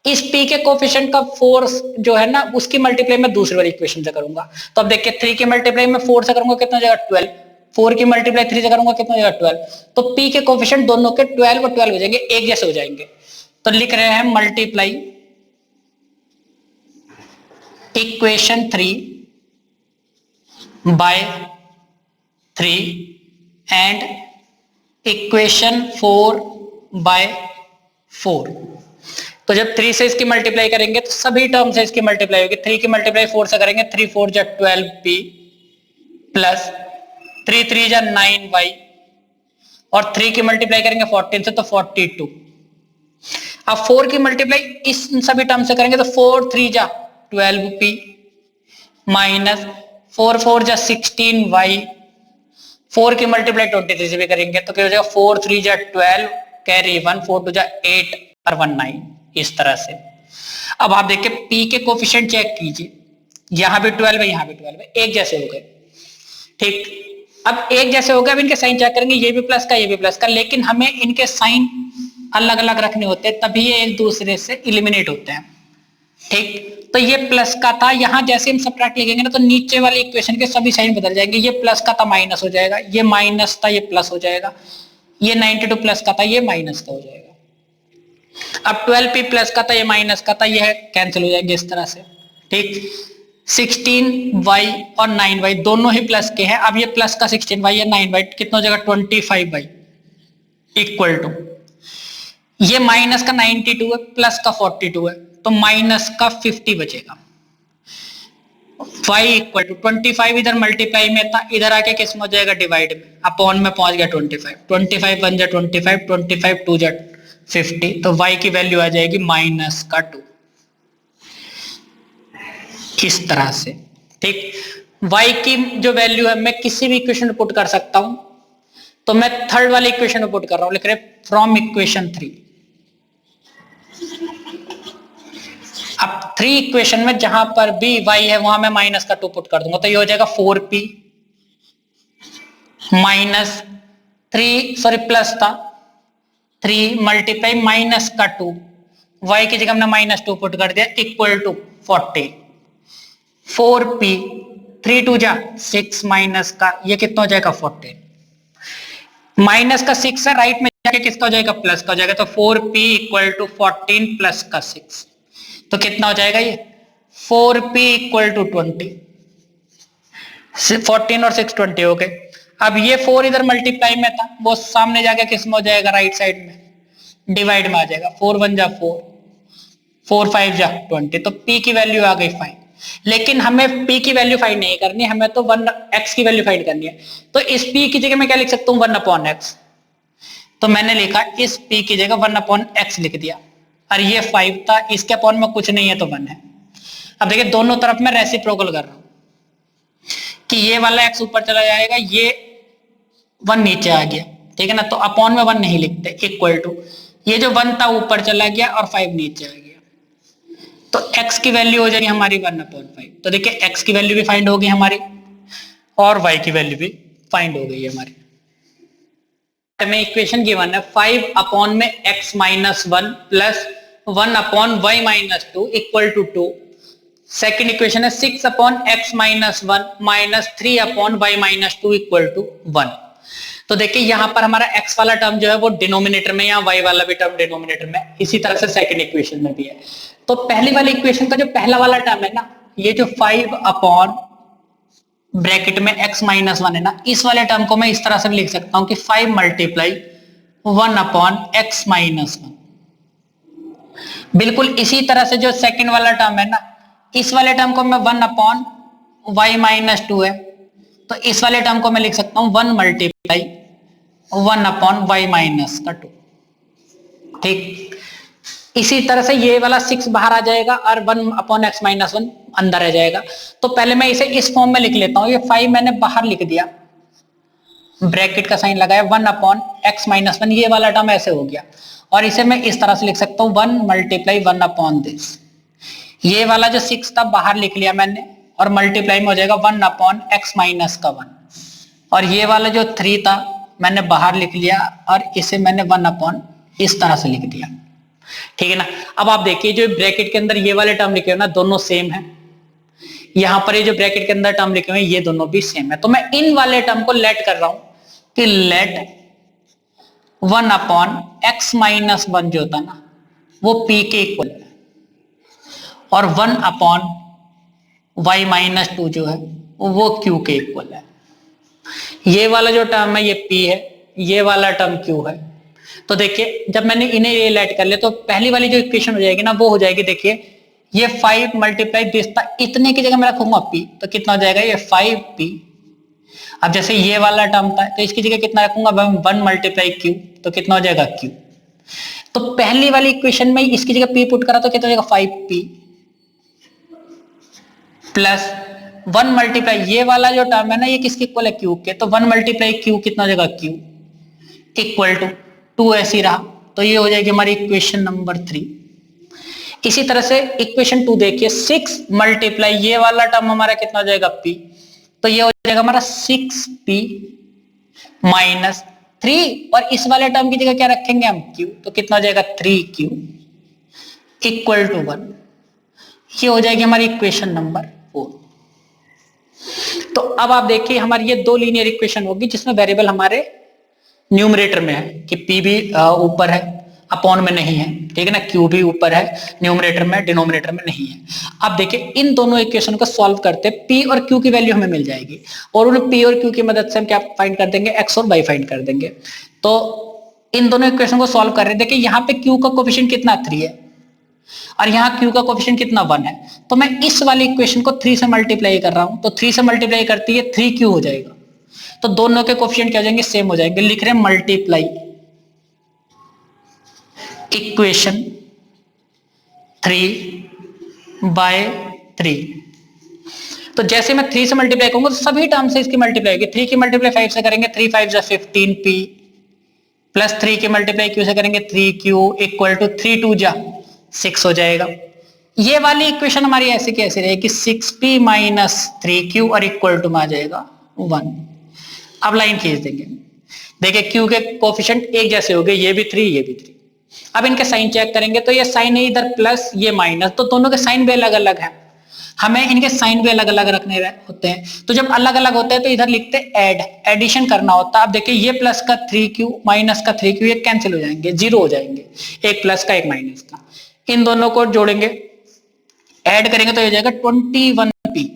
इस p के कोफिशिएंट का 4 जो है ना उसकी मल्टीप्लाई मैं दूसरी वाली इक्वेशन से करूंगा। तो अब देखिए 3 की मल्टीप्लाई मैं 4 से करूंगा कितना हो जाएगा 12, 4 की मल्टीप्लाई 3 से करूंगा कितना हो जाएगा 12, तो p के कोफिशिएंट दोनों के 12 और 12 हो जाएंगे, एक जैसे हो जाएंगे। तो लिख रहे हैं multiply equation 3 by 3 and equation 4 by 4। तो जब 3 से इसकी मल्टीप्लाई करेंगे तो सभी टर्म से इसकी मल्टीप्लाई होगी। 3 की मल्टीप्लाई 4 से करेंगे, 3 4 जा 12p प्लस 3 3 जा 9y और 3 की मल्टीप्लाई करेंगे 14 से तो 42। अब 4 की मल्टीप्लाई इस सभी टर्म से करेंगे तो 4 3 जा 12p माइनस 4 4 जा 16y। 4 की मल्टीप्लाई 23 से भी करेंगे तो क्या हो जाएगा 4 3 जा 12 कैरी 1 4 2 जा 8 और 1 9। इस तरह से अब आप देखिए p के कोफिशिएंट चेक कीजिए, यहां भी 12 है यहां भी 12 है, एक जैसे हो गए। ठीक, अब एक जैसे हो गए, अब इनके साइन चेक करेंगे, ये भी प्लस का ये भी प्लस का, लेकिन हमें इनके साइन अलग अलग रखने होते हैं तभी ये एक दूसरे से इलिमिनेट होते हैं। ठीक, तो ये प्लस का था, यहां जैसे हम सब्ट्रैक्ट लिखेंगे ना तो नीचे वाली इक्वेशन के सभी साइन बदल जाएंगे। ये प्लस का था माइनस हो जाएगा, ये माइनस था ये प्लस हो जाएगा, ये 92 प्लस का था ये माइनस का हो जाएगा। अब 12p प्लस का था ये माइनस का था, ये कैंसिल हो जाएंगे इस तरह से। ठीक, 16y और 9y दोनों ही प्लस के हैं। अब ये प्लस का 16y या 9y कितना हो जाएगा 25y इक्वल टू, ये माइनस का 92 है प्लस का 42 है तो माइनस का 50 बचेगा। y इक्वल टू 25 इधर मल्टीप्लाई में था, इधर आके किस में हो जाएगा डिवाइड में, अपॉन में पहुंच गया 25। 25 1 जा 25, 25 2 जा 50, तो y की वैल्यू आ जाएगी माइनस का 2। इस तरह से। ठीक, y की जो वैल्यू है मैं किसी भी इक्वेशन में पुट कर सकता हूं, तो मैं थर्ड वाली इक्वेशन में पुट कर रहा हूं, लिख रहे फ्रॉम इक्वेशन 3। अब 3 इक्वेशन में जहां पर भी y है वहां मैं माइनस का 2 पुट कर दूंगा, तो ये हो जाएगा 4p माइनस 3 सॉरी प्लस था 3 मल्टीप्लाई माइनस का 2, y की जगह हमने माइनस 2 पुट कर दिया इक्वल टू 40। 4p 3 2 जा 6 माइनस का ये कितना हो जाएगा 40, माइनस का 6 है राइट में जाके किसका हो जाएगा प्लस का हो जाएगा, तो 4p इक्वल टू 14 प्लस का 6 तो कितना हो जाएगा ये 4p इक्वल टू 20। 14 और 6 20 हो गए। अब ये 4 इधर मल्टीप्लाई में था वो सामने जाके किस में हो जाएगा राइट साइड में डिवाइड में आ जाएगा, 4 1 जा 4 4 5 जा 20, तो p की वैल्यू आ गई 5। लेकिन हमें p की वैल्यू फाइंड नहीं करनी, हमें तो 1x की वैल्यू फाइंड करनी है। तो इस p की जगह मैं क्या लिख सकता हूं 1/x, तो मैंने लिखा इस p की जगह 1/x लिख दिया, और ये 5 था इसके अपॉन में कुछ नहीं है तो 1 है। अब देखिए दोनों तरफ मैं रेसिप्रोकल कर रहा हूं कि ये वाला x ऊपर चला जाएगा ये 1 नीचे आ गया, ठीक है ना, तो अपॉन में 1 नहीं लिखते, इक्वल टू ये जो 1 था ऊपर चला गया और 5 नीचे आ गया, तो x की वैल्यू हो जाएगी हमारी 1/5। तो देखिए x की वैल्यू भी फाइंड होगी हमारी और y की वैल्यू भी फाइंड हो गई है हमारी। हमें इक्वेशन गिवन है 5 अपॉन में x minus 1 plus 1 upon y minus 2 equal to 2। Second equation है 6 upon x minus 1 minus 3 upon y minus 2 equal to 1। तो देखिए यहां पर हमारा x वाला टर्म जो है वो डिनोमिनेटर में, या y वाला भी टर्म डिनोमिनेटर में, इसी तरह से सेकंड इक्वेशन में भी है। तो पहली वाली इक्वेशन का जो पहला वाला टर्म है ना, ये जो 5 अपॉन ब्रैकेट में x माइनस 1 है ना, इस वाले टर्म को मैं इस तरह से लिख सकता हूं कि 5 मल्टीप्लाई 1 अपॉन x माइनस 1। बिल्कुल इसी तरह से जो सेकंड वाला टर्म है ना, इस वाले टर्म को मैं 1 अपॉन y माइनस 2 है, तो इस वाले टर्म को मैं लिख सकता हूं 1 मल्टीप्लाई 1 अपॉन y माइनस का 2। ठीक, इसी तरह से ये वाला 6 बाहर आ जाएगा और 1 अपॉन x माइनस 1 अंदर आ जाएगा। तो पहले मैं इसे इस फॉर्म में लिख लेता हूं, ये 5 मैंने बाहर लिख दिया, ब्रैकेट का साइन लगाया, 1 अपॉन x माइनस 1 ये वाला टर्म ऐसे हो गया, और इसे मैं इस तरह से लिख सकता हूं 1 मल्टीप्लाई 1 अपॉन दिस। ये वाला जो 6 था बाहर लिख लिया मैंने, और मल्टीप्लाई में हो जाएगा 1 अपॉन x माइनस का 1, और ये वाला जो 3 था मैंने बाहर लिख लिया और इसे मैंने 1 अपॉन इस तरह से लिख दिया, ठीक है ना। अब आप देखिए जो ब्रैकेट के अंदर ये वाले टर्म लिखे हुए ना दोनों सेम है, यहां पर ये जो ब्रैकेट के अंदर टर्म लिखे हुए ये दोनों भी सेम है। तो मैं इन वाले टर्म को लेट कर रहा हूं कि लेट 1 अपॉन x माइनस 1 जो था ना वो p के इक्वल है, और 1 अपॉन y माइनस 2 जो है वो Q के इक्वल है। ये वाला जो टर्म है ये P है, ये वाला टर्म Q है। तो देखिए जब मैंने इन्हें ये लेट कर लिया तो पहली वाली जो इक्वेशन हो जाएगी ना वो हो जाएगी, देखिए ये 5 मल्टीप्लाई दिस था, इतने की जगह मैं रखूंगा P, तो कितना हो जाएगा ये 5P। अब जैसे ये वाला टर्म था तो इसकी जगह कितना रखूंगा 1 मल्टीप्लाई Q, तो कितना हो जाएगा Q। तो पहली वाली इक्वेशन में इसकी जगह P पुट करा तो कितना हो जाएगा 5P प्लस 1 मल्टीप्लाई ये वाला जो टर्म है ना ये किसके इक्वल है Q के, तो 1 मल्टीप्लाई Q कितना हो जाएगा Q इक्वल टू 2 ऐसी रहा, तो ये हो जाएगी हमारी इक्वेशन नंबर 3। इसी तरह से इक्वेशन 2 देखिए 6 मल्टीप्लाई ये वाला टर्म हमारा कितना हो जाएगा P, तो ये हो जाएगा हमारा 6P माइनस 3 और इस वाले टर्म की जगह क्या रखेंगे हम Q, तो कितना हो जाएगा 3Q इक्वल टू 1। ये हो जाएगी हमारी इक्वेशन नंबर 4। तो अब आप देखिए हमारी ये दो लीनियर इक्वेशन होगी जिसमें वेरिएबल हमारे न्यूमरेटर में है कि P भी ऊपर है अपॉन में नहीं है, ठीक है ना, Q भी ऊपर है न्यूमरेटर में, डिनोमिनेटर में नहीं है। अब देखिए इन दोनों इक्वेशन को सॉल्व करते P और Q की वैल्यू हमें मिल जाएगी और उन P और Q की मदद से हम क्या फाइंड कर देंगे X और Y फाइंड कर देंगे। तो इन दोनों इक्वेशन को सॉल्व कर रहे हैं, देखिए यहाँ पे Q का कोफिशिएंट कितना 3 है और यहाँ Q का कोफिशिएंट कितना 1 है, तो मैं इस वाली इक्वेशन को 3 से मल्टीप्लाई कर रहा हूं, तो 3 से मल्टीप्लाई करती है 3Q हो जाएगा, तो दोनों के कोफिशिएंट क्या हो जाएंगे सेम हो जाएंगे। लिख रहे हैं मल्टीप्लाई इक्वेशन 3 बाय 3। तो जैसे मैं 3 से मल्टीप्लाई करूंगा तो सभी टर्म से इसकी मल्टीप्लाई होगी। 3 की मल्टीप्लाई 5 से करेंगे 3 5 जा 15P प्लस 3 की मल्टीप्लाई Q से करेंगे 3Q इक्वल टू 3 2 जा 6 हो जाएगा। ये वाली इक्वेशन हमारी ऐसे की ऐसे रहेगी 6P माइनस 3Q और इक्वल टू में आ जाएगा 1। अब लाइन खींच देंगे, देखिए Q के कोफिशिएंट एक जैसे हो गए, ये भी 3 ये भी 3। अब इनके साइन चेक करेंगे तो ये साइन है इधर प्लस ये माइनस, तो दोनों के साइन भी अलग अलग हैं, हमें इनके साइन भी अलग अलग रखने होते हैं। तो जब अलग अलग होते हैं तो इधर लिखते ऐड, एडिशन करना होता है। अब देखिए ये प्लस का 3Q माइनस का 3Q ये कैंसिल हो जाएंगे, जीरो हो जाएंगे, एक प्लस का एक माइनस का। इन दोनों को जोड़ेंगे ऐड करेंगे तो ये हो जाएगा 21P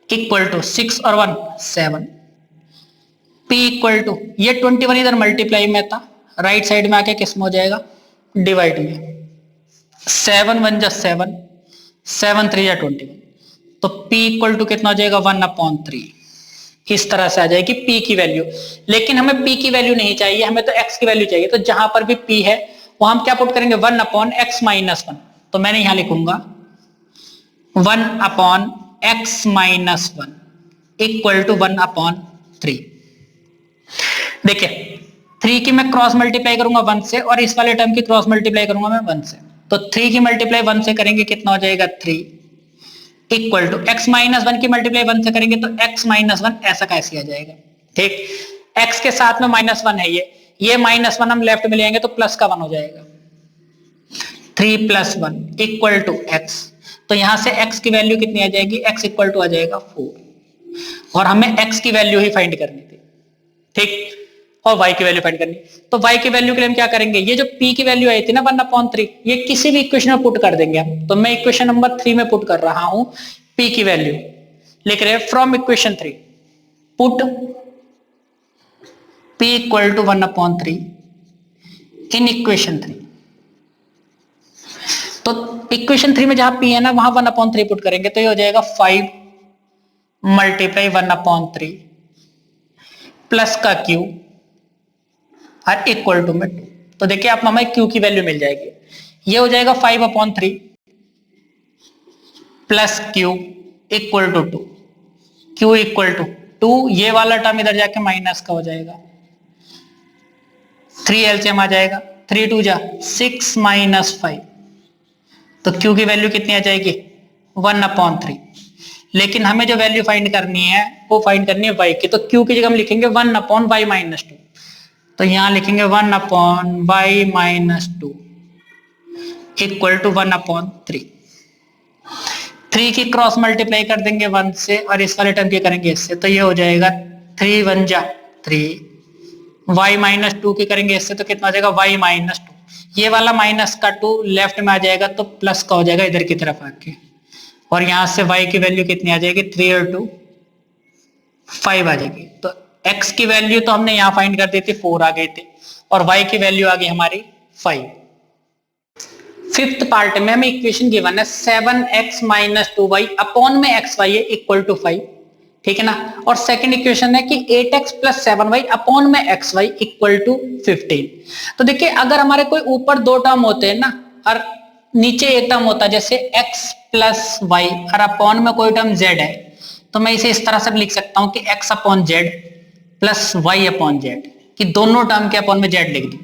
इक्वल टू 6 और 1 7 P इक्वल टू ये 21 इधर मल्टीप्लाई में था, राइट साइड में आके किस में हो जाएगा डिवाइड में, 7 1 जा 7 7 3 जा 21, तो P इक्वल टू कितना हो जाएगा 1/3। इस तरह से आ जाएगी P की वैल्यू। लेकिन हमें P की वैल्यू नहीं चाहिए, हमें तो X की वैल्यू चाहिए। तो जहां पर भी P है वहां हम क्या पुट करेंगे 1/x माइनस 1, तो मैंने यहां लिखूंगा 1/x माइनस 1 इक्वल टू 1/3। देखिए 3 की मैं क्रॉस मल्टीप्लाई करूंगा 1 से और इस वाले टर्म की क्रॉस मल्टीप्लाई करूंगा मैं 1 से, तो 3 की मल्टीप्लाई 1 से करेंगे कितना हो जाएगा 3 इक्वल टू x माइनस 1 की मल्टीप्लाई 1 से करेंगे तो x माइनस 1 ऐसा कैसे आ जाएगा। ठीक, x के साथ में -1 है, ये -1 हम लेफ्ट में ले आएंगे तो प्लस का 1 हो जाएगा, 3 + 1 इक्वल टू x। तो यहां से x की वैल्यू कितनी आ जाएगी, x इक्वल टू आ जाएगा 4 और हमें x की वैल्यू ही फाइंड करनी थी। ठीक, और y की वैल्यू फाइंड करनी, तो y की वैल्यू के लिए हम क्या करेंगे, ये जो p की वैल्यू आई थी ना 1/3 ये किसी भी इक्वेशन में पुट कर देंगे हम। तो मैं इक्वेशन नंबर 3 में पुट कर रहा हूं p की वैल्यू, लिख रहे हैं from equation 3 put p equal to 1/3 in equation 3। तो इक्वेशन 3 में जहां p है ना वहां 1/3 पुट करेंगे तो ये हो जाएगा 5 मल्टीप्लाई 1/3 प्लस का q और इक्वल टू में 2। तो देखिए आप हमें q की वैल्यू मिल जाएगी, ये हो जाएगा 5/3 plus q equal to 2, q equal to 2, ये वाला टर्म इधर जाके माइनस का हो जाएगा, 3 एलसीएम आ जाएगा, 3 2 जा 6 माइनस 5, तो q की वैल्यू कितनी आ जाएगी 1/3। लेकिन हमें जो वैल्यू फाइंड करनी है वो फाइंड करनी है y की, तो q की जगह हम लिखेंगे 1/y माइनस 2, तो यहां लिखेंगे 1/y माइनस 2 इक्वल टू 1/3। 3 की क्रॉस मल्टीप्लाई कर देंगे 1 से और इस वाले टर्म की करेंगे इससे, तो ये हो जाएगा 3 1 जा 3, y माइनस 2 की करेंगे इससे तो कितना हो जाएगा y माइनस 2, ये वाला माइनस का 2 लेफ्ट में आ जाएगा तो प्लस का हो जाएगा इधर की तरफ आके और यहां से y की वैल्यू कितनी आ जाएगी, 3 और 2 5 आ जाएगी। तो x की वैल्यू तो हमने यहां फाइंड कर दी थी, 4 आ गई थी, और y की वैल्यू आ गई हमारी 5। फिफ्थ पार्ट में हमें इक्वेशन गिवन है 7x माइनस 2y अपॉन में xy है इक्वल टू 5, ठीक है ना। और सेकंड इक्वेशन है कि 8x प्लस 7y अपॉन में xy इक्वल टू 15। तो देखिए अगर हमारे कोई ऊपर दो टर्म होते हैं ना और नीचे एक टर्म होता है, जैसे x प्लस वाई और अपॉन में कोई टर्म z है, तो मैं इसे इस तरह से लिख सकता हूं कि x upon z plus y upon z, कि दोनों टर्म के अपॉन में z लिख दी।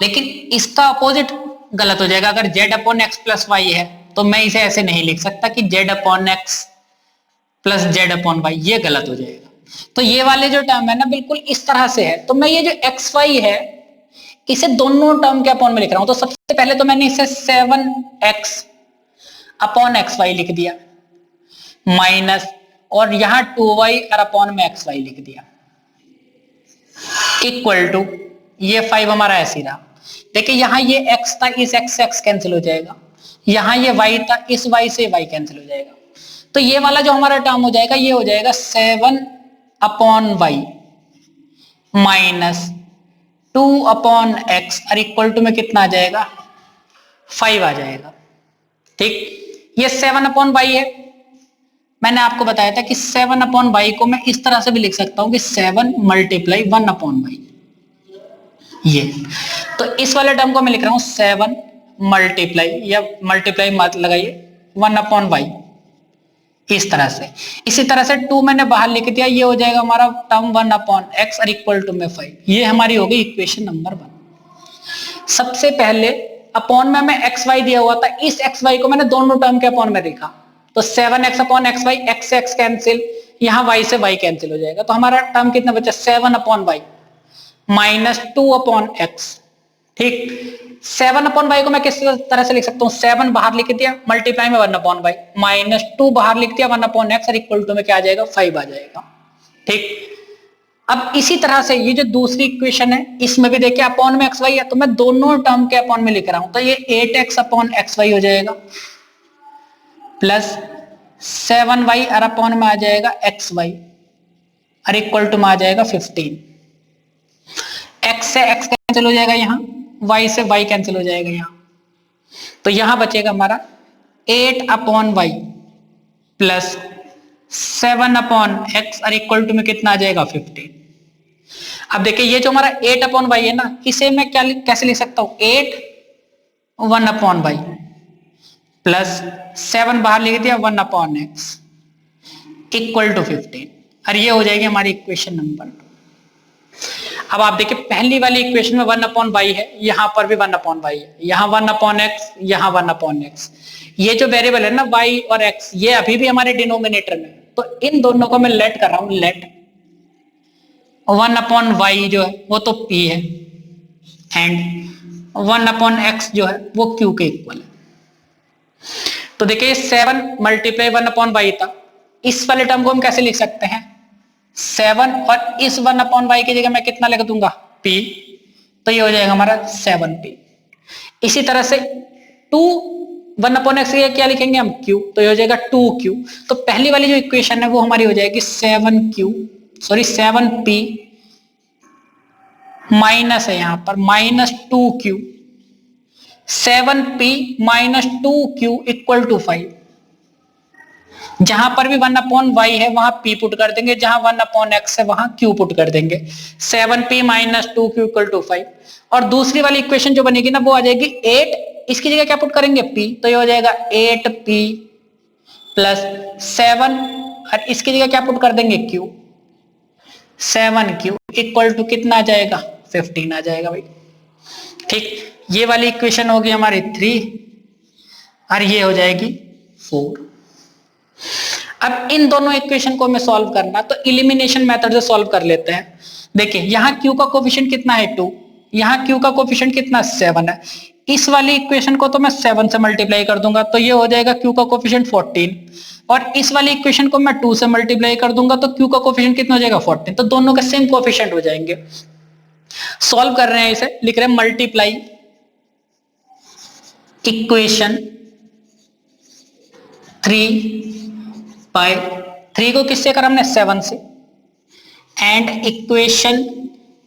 लेकिन इसका अपोजिट गलत हो जाएगा, अगर z upon x plus y है तो मैं इसे ऐसे नहीं लिख सकता कि z upon x plus z upon y, ये गलत हो जाएगा। तो ये वाले जो टर्म है ना बिल्कुल इस तरह से है, तो मैं ये जो एक्स वाई है इसे दोनों टर्म के अपॉन में लिख रहा हूं। तो सबसे पहले तो मैंने इसे 7x अपॉन एक्स वाई लिख दिया माइनस, और यहां 2y और अपॉन में एक्स वाई लिख दिया इक्वल टू, ये 5 हमारा ऐसे ही रहा। देखिए यहां ये x था, इस x से x कैंसिल हो जाएगा, यहां ये y था, इस y से y कैंसिल हो जाएगा। तो ये वाला जो हमारा टर्म हो जाएगा ये हो जाएगा 7 upon y minus 2 upon x और इक्वल टू में कितना आ जाएगा, 5 आ जाएगा। ठीक, ये 7 अपॉन वाई है। मैंने आपको बताया था कि 7 अपॉन वाई को मैं इस तरह से भी लिख सकता हूं कि 7 मल्टीप्लाई 1 अपॉन वाई, ये। तो इस वाले टर्म को मैं लिख रहा हूं 7 मल्टीप्लाई, या मल्टीप्लाई मत लगाइए, 1 अपॉन वाई, इस तरह से। इसी तरह से 2 मैंने बाहर लिख दिया, ये हो जाएगा हमारा टर्म 1 अपॉन एक्स और इक्वल टू में 5। ये हमारी हो गई इक्वेशन नंबर 1। सबसे पहले अपॉन में हमें एक्स वाई दिया हुआ था, इस एक्स वाई को मैंने दोनों टर्म के अपॉन में लिखा, तो 7x upon x y, x से एक्स कैंसिल, यहां y से y कैंसिल हो जाएगा। तो हमारा टर्म कितना बचा, 7 upon y minus 2 upon x. ठीक, 7 अपॉन वाई को मैं किस तरह से लिख सकता हूं, 7 बाहर लिख दिया मल्टीप्लाई में 1 अपॉन वाई माइनस 2 बाहर लिख दिया 1 अपॉन एक्स और इक्वल टू में क्या आ जाएगा, 5 आ जाएगा। ठीक, अब इसी तरह से ये जो दूसरी इक्वेशन है इसमें भी देखिए अपॉन में एक्स वाई है, तो मैं दोनों टर्म के अपॉन में लिख रहा हूं, तो ये 8x अपॉन एक्स वाई हो जाएगा प्लस 7y और अपॉन में आ जाएगा एक्स वाई और इक्वल टू में आ जाएगा 15। x से x कैंसिल हो जाएगा, यहां y से y कैंसिल हो जाएगा यहां, तो यहां बचेगा हमारा 8 upon y plus 7 upon x और इक्वल टू में कितना आ जाएगा, 15। अब देखिए ये जो हमारा 8 अपॉन वाई है ना, इसे मैं क्या कैसे लिख सकता हूं, 8 1 अपॉन वाई प्लस 7 बाहर लिख दिया 1 अपॉन एक्स इक्वल टू 15, और ये हो जाएगी हमारी इक्वेशन नंबर 2। अब आप देखिए पहली वाली इक्वेशन में 1 अपॉन वाई है, यहां पर भी 1 अपॉन वाई है, यहां 1 अपॉन एक्स, यहां 1 अपॉन एक्स। ये जो वेरिएबल है ना वाई और एक्स, ये अभी भी हमारे डिनोमिनेटर में, तो इन दोनों को मैं लेट कर रहा हूं, लेट 1 अपॉन वाई जो है वो तो p है, एंड 1 अपॉन एक्स जो है वो q के इक्वल है। तो देखिए 7 मल्टीप्लाई 1 अपॉन वाई था, इस वाले टर्म को हम कैसे लिख सकते हैं, 7 और इस 1 अपॉन वाई की जगह मैं कितना लिख दूंगा, p, तो ये हो जाएगा हमारा 7p। इसी तरह से 2 1 अपॉन एक्स क्या लिखेंगे हम, q, तो ये हो जाएगा 2q। तो पहली वाली जो इक्वेशन है वो हमारी हो जाएगी 7p माइनस है यहां पर minus 2q, 7p minus 2q equal to 5। जहां पर भी 1 अपॉन वाई है वहां p पुट कर देंगे, जहां 1 अपॉन एक्स है वहां q पुट कर देंगे, 7p minus 2q equal to 5। और दूसरी वाली इक्वेशन जो बनेगी ना वो आ जाएगी 8, इसकी जगह क्या पुट करेंगे, p, तो ये हो जाएगा 8p प्लस 7 और इसकी जगह क्या पुट कर देंगे, q, 7q इक्वल टू कितना आ जाएगा, 15 आ जाएगा भाई। ठीक, ये वाली इक्वेशन होगी हमारी 3 और ये हो जाएगी 4। अब इन दोनों इक्वेशन को हमें सॉल्व करना, तो इलिमिनेशन मेथड से सॉल्व कर लेते हैं। देखिए यहां q का कोफिशिएंट कितना है, 2, यहां q का कोफिशिएंट कितना, 7 है। इस वाली इक्वेशन को तो मैं 7 से मल्टीप्लाई कर दूंगा, तो ये हो जाएगा q का कोफिशिएंट 14, और इस वाली इक्वेशन को मैं 2 से मल्टीप्लाई कर दूंगा तो q का कोफिशिएंट कितना हो जाएगा, 14। तो दोनों के सेम कोफिशिएंट हो जाएंगे। सॉल्व कर रहे हैं इसे, लिख रहे हैं मल्टीप्लाई इक्वेशन 3/3 को किससे करा हमने 7 से, एंड इक्वेशन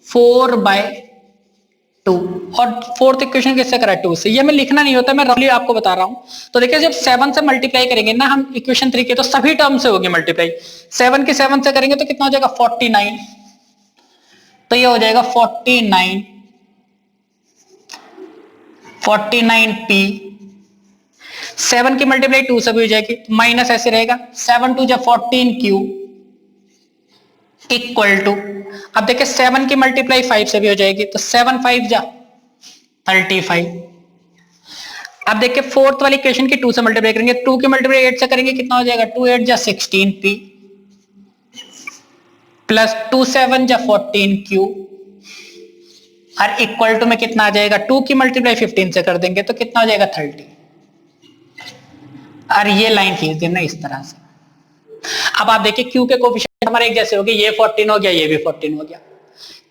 4/2 और फोर्थ इक्वेशन किससे करा 2 से। ये मैं लिखना नहीं होता, मैं रफली आपको बता रहा हूं। तो देखिए जब 7 से मल्टीप्लाई करेंगे ना हम इक्वेशन 3 के, तो सभी टर्म से होगी मल्टीप्लाई। 7 की 7 से करेंगे तो कितना हो जाएगा 49, तो ये हो जाएगा 49p। 7 की मल्टीप्लाई 2 से भी हो जाएगी, माइनस ऐसे रहेगा 7 2 जा 14q इक्वल टू, अब देखिए 7 की मल्टीप्लाई 5 से भी हो जाएगी, तो 7 5 जा 35। अब देखिए फोर्थ वाली इक्वेशन की 2 से मल्टीप्लाई करेंगे, 2 की मल्टीप्लाई 8 से करेंगे, कितना हो जाएगा 2 8 जा 16p प्लस 2 7 जा 14q और इक्वल टू में कितना आ जाएगा, 2 की मल्टीप्लाई 15 से कर देंगे तो कितना हो जाएगा 30। और ये लाइन खींच देना इस तरह से। अब आप देखिए क्यू के कोफिशिएंट हमारे एक जैसे हो गए, ये 14 हो गया, ये भी 14 हो गया।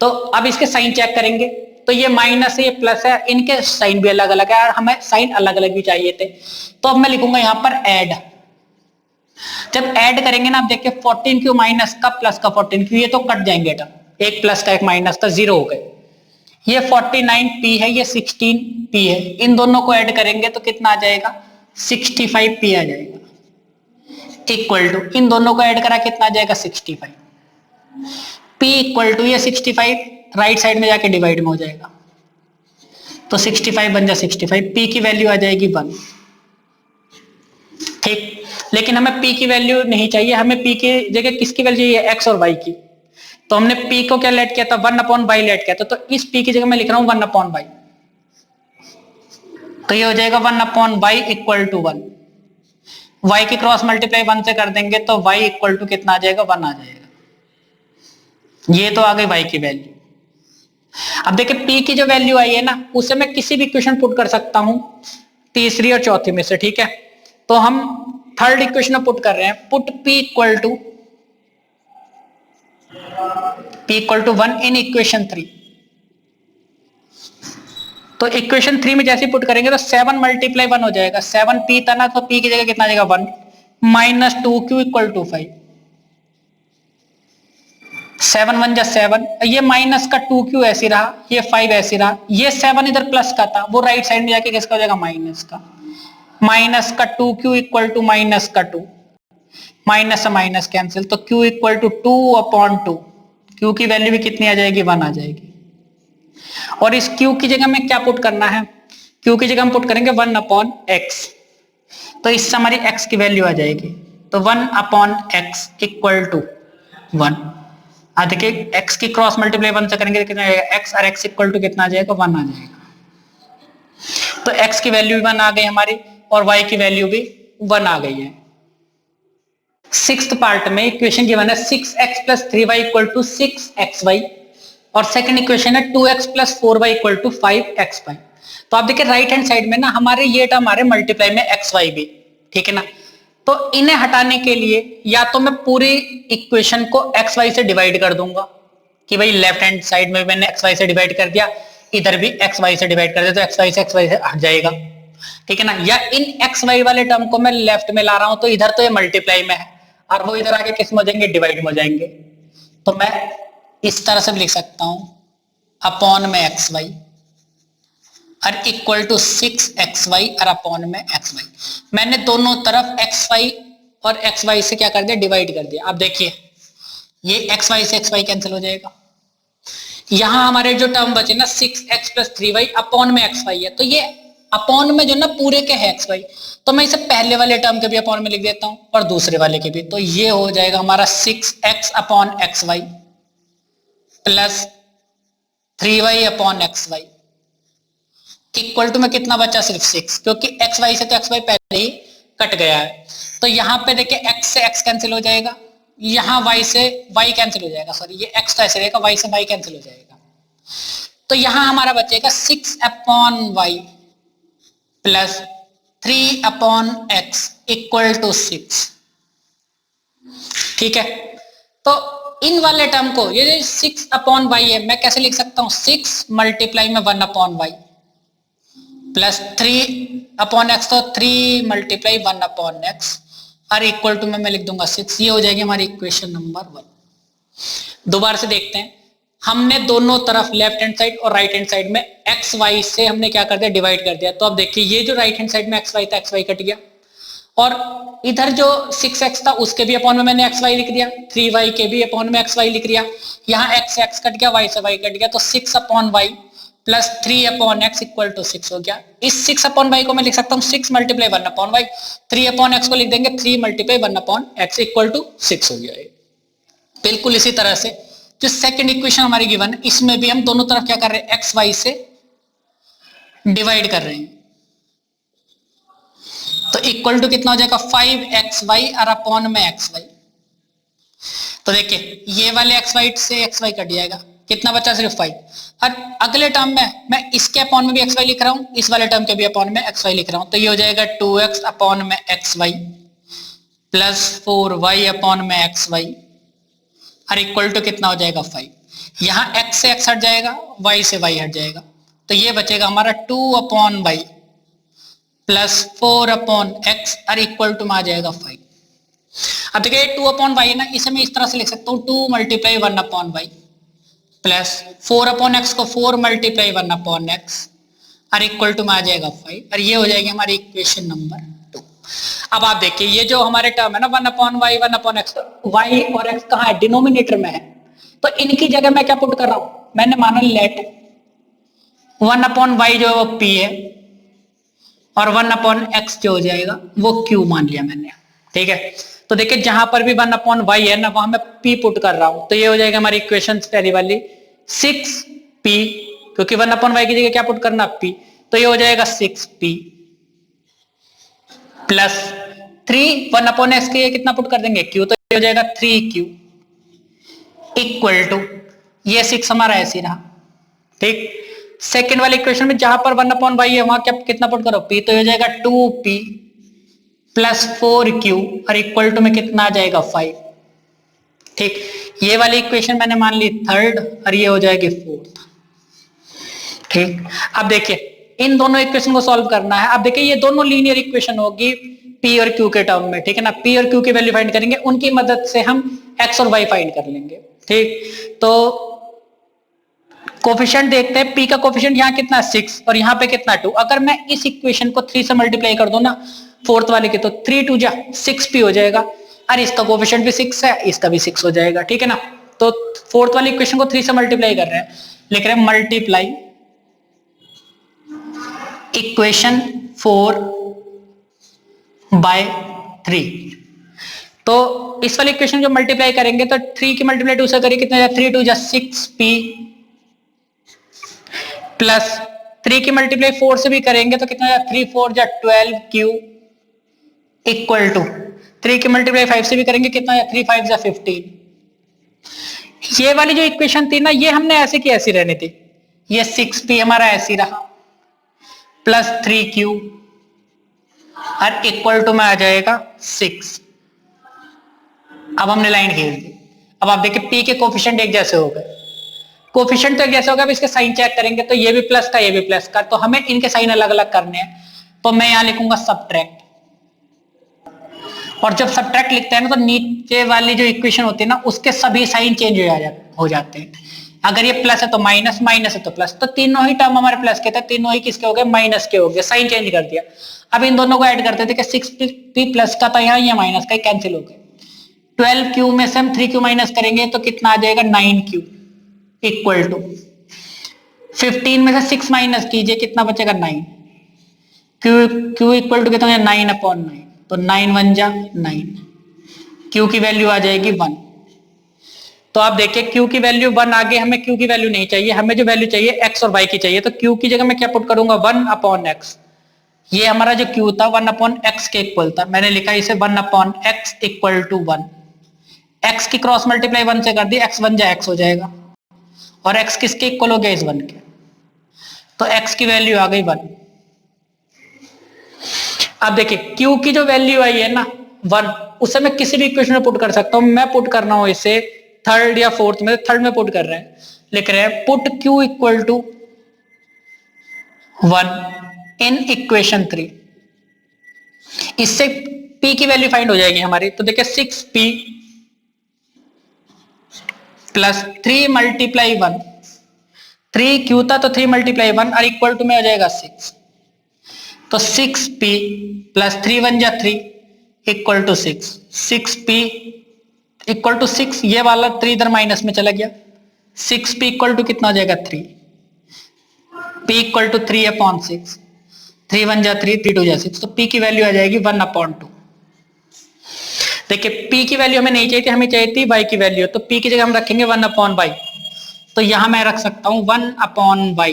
तो अब इसके साइन चेक करेंगे, तो ये माइनस है, ये प्लस है, इनके साइन भी अलग अलग है और हमें साइन अलग अलग भी चाहिए थे। तो अब मैं लिखूंगा यहां पर ऐड। जब ऐड करेंगे ना, आप देखिए 14q माइनस का प्लस का 14q, ये तो कट जाएंगे टर्म, एक प्लस का एक माइनस का 0 हो गए। ये 49p है, ये 16p है, इन दोनों को ऐड करेंगे तो कितना आ जाएगा 65p आ जाएगा इक्वल टू, इन दोनों को ऐड करा कितना आ जाएगा 65। p इक्वल टू ये 65 राइट साइड में जाके डिवाइड में हो जाएगा, तो 65 बन जा 65, p की वैल्यू आ जाएगी 1। ठीक, लेकिन हमें p की वैल्यू नहीं चाहिए, हमें p की जगह किसकी वैल्यू चाहिए, x और y की। तो हमने p को क्या लेट किया था 1/y लेट किया था, तो इस p की जगह मैं लिख रहा हूं 1/y, तो ये हो जाएगा 1/y इक्वल टू 1। y की क्रॉस मल्टीप्लाई 1 से कर देंगे तो y इक्वल टू कितना आ जाएगा 1 आ जाएगा। ये तो आ गई y की वैल्यू। अब देखिए p की जो वैल्यू आई है ना, उसे मैं किसी भी इक्वेशन पुट कर सकता हूं, तीसरी और चौथी में से, ठीक है। तो हम थर्ड इक्वेशन में पुट कर रहे हैं, put p equal to 1 in equation 3। तो इक्वेशन 3 में जैसे पुट करेंगे तो 7 मल्टीप्लाई 1 हो जाएगा, 7p था ना, तो p की जगह कितना आ जाएगा 1 माइनस 2q इक्वल टू 5। 7 1 जा 7, ये माइनस का 2q ऐसे रहा, ये 5 ऐसे रहा, ये 7 इधर प्लस का था, वो राइट साइड में जाके किसका हो जाएगा माइनस का, माइनस का 2q इक्वल टू माइनस का 2, माइनस से माइनस कैंसिल, तो q इक्वल टू 2/2, q की वैल्यू भी कितनी आ जाएगी 1 आ जाएगी। और इस q की जगह में क्या पुट करना है, q की जगह हम पुट करेंगे 1/x, तो इससे हमारी x की वैल्यू आ जाएगी, तो 1/x इक्वल टू 1। देखिए x की क्रॉस मल्टीप्लाई 1 से करेंगे कितना आएगा, x और x इक्वल टू कितना आ जाएगा 1 आ जाएगा। तो x की वैल्यू भी 1 आ गई हमारी और y की वैल्यू भी 1 आ गई है। सिक्स्थ पार्ट में इक्वेशन गिवन है 6x + 3y = 6xy और सेकंड इक्वेशन है 2x + 4y = 5xy। तो आप देखिए राइट हैंड साइड में ना हमारे ये टर्म हमारे मल्टीप्लाई में xy भी, ठीक है ना। तो इन्हें हटाने के लिए या तो मैं पूरी इक्वेशन को xy से डिवाइड कर दूंगा कि भाई लेफ्ट हैंड साइड में मैंने xy से डिवाइड कर दिया, इधर भी xy से डिवाइड कर दिया, तो xy से हट जाएगा, ठीक है ना। या इन xy वाले टर्म को मैं लेफ्ट में ला रहा हूं, तो इधर तो ये मल्टीप्लाई में है और वो इधर आके किस में हो जाएंगे, डिवाइड में हो जाएंगे। तो मैं इस तरह से भी लिख सकता हूं अपॉन में xy और इक्वल टू 6xy और अपॉन में xy। मैंने दोनों तरफ xy और xy से क्या कर दिया, डिवाइड कर दिया। अब देखिए ये xy से xy कैंसिल हो जाएगा, यहां हमारे जो टर्म बचे ना 6x + 3y अपॉन में xy है, तो ये अपॉन में जो ना पूरे के है xy, तो मैं इसे पहले वाले टर्म के भी अपॉन में लिख देता हूं और दूसरे वाले के भी, तो ये हो जाएगा हमारा 6x upon xy plus 3y upon xy equal to में कितना बचा, सिर्फ 6, क्योंकि xy से तो xy पहले ही कट गया है। तो यहां पे देखिए x से x कैंसिल हो जाएगा, यहां y से y कैंसिल हो जाएगा, सॉरी ये x तो ऐसे रहेगा, y से y कैंसिल हो जाएगा। तो यहां हमारा बचेगा 6 upon y plus 3 upon x equal to 6, ठीक है। तो इन वाले टर्म को, ये 6 अपॉन y है, मैं कैसे लिख सकता हूं, 6 मल्टीप्लाई में 1 upon y plus 3 upon x, तो 3 मल्टीप्लाई 1 अपॉन x और इक्वल टू में मैं लिख दूंगा 6। ये हो जाएगी हमारी इक्वेशन नंबर 1। दोबारा से देखते हैं, हमने दोनों तरफ लेफ्ट हैंड साइड और राइट हैंड साइड में एक्स वाई से हमने क्या कर दिया, डिवाइड कर दिया। तो अब देखिए ये जो राइट हैंड साइड में एक्स वाई था, एक्स वाई कट गया, और इधर जो 6x था उसके भी अपॉन में मैंने xy लिख दिया, 3y के भी अपॉन में xy लिख दिया। यहाँ x x कट गया, y से y कट गया, तो 6 upon y plus 3 upon x equal to 6 हो गया। इस 6 अपॉन y को मैं लिख सकता हूँ 6 multiply 1 upon y, 3 upon x को लिख देंगे 3 multiply 1 upon x equal to 6 हो गया। बिल्कुल इसी तरह से जो सेकंड इक्वेशन हमारी गिवन है, इसमें भी हम दोनों तरफ क्या कर रहे हैं, एक्स वाई से डिवाइड कर रहे हैं। तो इक्वल टू कितना हो जाएगा, 5xy और अपॉन में xy। तो देखिए ये वाले xy से xy कट जाएगा, कितना बचा, सिर्फ 5। और अगले टर्म में मैं इसके अपॉन में भी xy लिख रहा हूं, इस वाले टर्म के भी अपॉन में xy लिख रहा हूं। तो ये हो जाएगा 2x अपॉन में xy प्लस 4y अपॉन में xy और इक्वल टू कितना हो जाएगा, 5। यहां x से x हट जाएगा, y से y हट जाएगा, तो ये बचेगा हमारा 2 upon y plus 4 upon x और इक्वल टू में आ जाएगा 5। अब देखिए 2 अपॉन वाई ना, इसे मैं इस तरह से लिख सकता हूँ 2 multiply 1 upon y plus 4 upon x को 4 मल्टीप्लाई 1 अपॉन एक्स और इक्वल टू में आ जाएगा 5। और ये हो जाएगी हमारी इक्वेशन नंबर 2। अब आप देखिए ये जो हमारे टर्म है ना 1 upon y 1 upon x, y और एक्स कहाँ है, डिनोमिनेटर में है। तो इनकी जगह मैं क्या पुट कर रहा हूं, मैंने माना लेट 1 अपॉन वाई जो है वो पी है और 1 अपॉन एक्स जो हो जाएगा वो क्यू मान लिया मैंने, ठीक है। तो देखिए जहां पर भी 1 अपॉन वाई है ना, वहां मैं पी पुट कर रहा हूं, तो ये हो जाएगा हमारी इक्वेशन पहली वाली 6p, क्योंकि 1 अपॉन वाई की जगह क्या पुट करना, p। तो ये हो जाएगा 6p प्लस 3 1 अपॉन एक्स के कितना पुट कर देंगे, q, तो ये हो जाएगा 3q इक्वल टू, ये 6 हमारा ऐसे ही रहा, ठीक। सेकेंड वाली इक्वेशन में जहां पर 1 अपॉन वाई है वहां क्या कितना पुट करो, p, तो हो जाएगा 2p प्लस 4q और इक्वल टू में कितना आ जाएगा 5, ठीक। ये वाली इक्वेशन मैंने मान ली थर्ड और ये हो जाएगी फोर्थ, ठीक। अब देखिए इन दोनों इक्वेशन को सॉल्व करना है। अब देखिए ये दोनों लीनियर इक्वेशन होगी p और q के टर्म में, ठीक है ना। p और q की वैल्यू फाइंड करेंगे, उनकी मदद से हम x और y फाइंड कर लेंगे, ठीक। तो कोफिशिएंट देखते हैं, p का कोफिशिएंट यहाँ कितना 6 और यहाँ पे कितना 2। अगर मैं इस इक्वेशन को 3 से मल्टीप्लाई कर दूं ना फोर्थ वाले के, तो 3 2 जा 6p हो जाएगा और इसका कोफिशिएंट भी 6 है, इसका भी 6 हो जाएगा, ठीक है ना। तो फोर्थ वाली इक्वेशन को 3 से मल्टीप्लाई कर रहे हैं, लिख रहे हैं मल्टीप्लाई इक्वेशन 4 बाय 3। तो इस वाली इक्वेशन जो मल्टीप्लाई करेंगे तो 3 की मल्टीप्लाई 2 से करिए, कितना 3 2 जा 6p प्लस 3 की मल्टीप्लाई 4 से भी करेंगे तो कितना, 3 4 जा 12q इक्वल टू 3 की मल्टीप्लाई 5 से भी करेंगे, कितना 3 5 जा 15। ये वाली जो इक्वेशन थी ना, ये हमने ऐसे की ऐसी रहनी थी, ये 6p हमारा ऐसी रहा प्लस 3q और इक्वल टू में आ जाएगा 6। अब हमने लाइन खींच दी। अब आप देखिए p के कोफिशिएंट एक जैसे हो गए, कोफिशिएंट तो एक जैसे होगा, अब इसके साइन चेक करेंगे तो ये भी प्लस का ये भी प्लस का, तो हमें इनके साइन अलग अलग करने हैं। तो मैं यहां लिखूंगा सब्ट्रैक्ट, और जब सब्ट्रैक्ट लिखते हैं ना तो नीचे वाली जो इक्वेशन होती है ना उसके सभी साइन चेंज हो जाते हैं। अगर ये प्लस है तो माइनस, माइनस है तो प्लस, तो तीनों ही टर्म हमारे प्लस के थे, तीनों ही किसके हो गए, माइनस के हो गए, साइन चेंज कर दिया। अब इन दोनों को ऐड करते थे कि 6p प्लस का था यहाँ, ये माइनस का, कैंसिल हो गए। 12q में से हम 3q माइनस करेंगे तो कितना आ जाएगा 9q इक्वल टू 15 में से 6 माइनस कीजिए, कितना बचेगा 9, q इक्वल टू कितना 9 अपॉन 9, तो 9 1 जा 9, q की वैल्यू आ जाएगी 1। तो आप देखिए q की वैल्यू 1 आगे, हमें q की वैल्यू नहीं चाहिए, हमें जो वैल्यू चाहिए x और y की चाहिए। तो q की जगह मैं क्या पुट करूंगा 1 अपॉन x, ये हमारा जो q था 1 अपॉन x के इक्वल था, मैंने लिखा इसे 1 upon x equal to 1। x की क्रॉस मल्टीप्लाई 1 से कर दी, x 1 जा x हो जाएगा और x किसके इक्वल हो गया, इस 1 के, तो x की वैल्यू आ गई 1। अब देखिए q की जो वैल्यू आई है ना 1, उसे मैं किसी भी इक्वेशन में पुट कर सकता हूं। मैं पुट कर रहा हूं इसे थर्ड या फोर्थ में, थर्ड में पुट कर रहे हैं, लिख रहे हैं put q equal to 1 in equation 3। इससे p की वैल्यू फाइंड हो जाएगी हमारी। तो देखिए 6p प्लस 3 मल्टीप्लाई 1, 3 क्यू था तो 3 मल्टीप्लाई 1 और इक्वल टू में हो जाएगा 6। तो 6p प्लस 3 1 जा 3 equal to 6, 6p equal to 6, ये वाला 3 इधर माइनस में चला गया, 6p इक्वल टू कितना हो जाएगा 3, p इक्वल टू 3 अपॉन 6, 3 1 जा 3, 3 2 जा 6, तो p की वैल्यू आ जाएगी 1/2। देखिए p की वैल्यू हमें नहीं चाहिए थी, हमें चाहिए थी y की वैल्यू, तो p की जगह हम रखेंगे 1/y, तो यहां मैं रख सकता हूं 1/y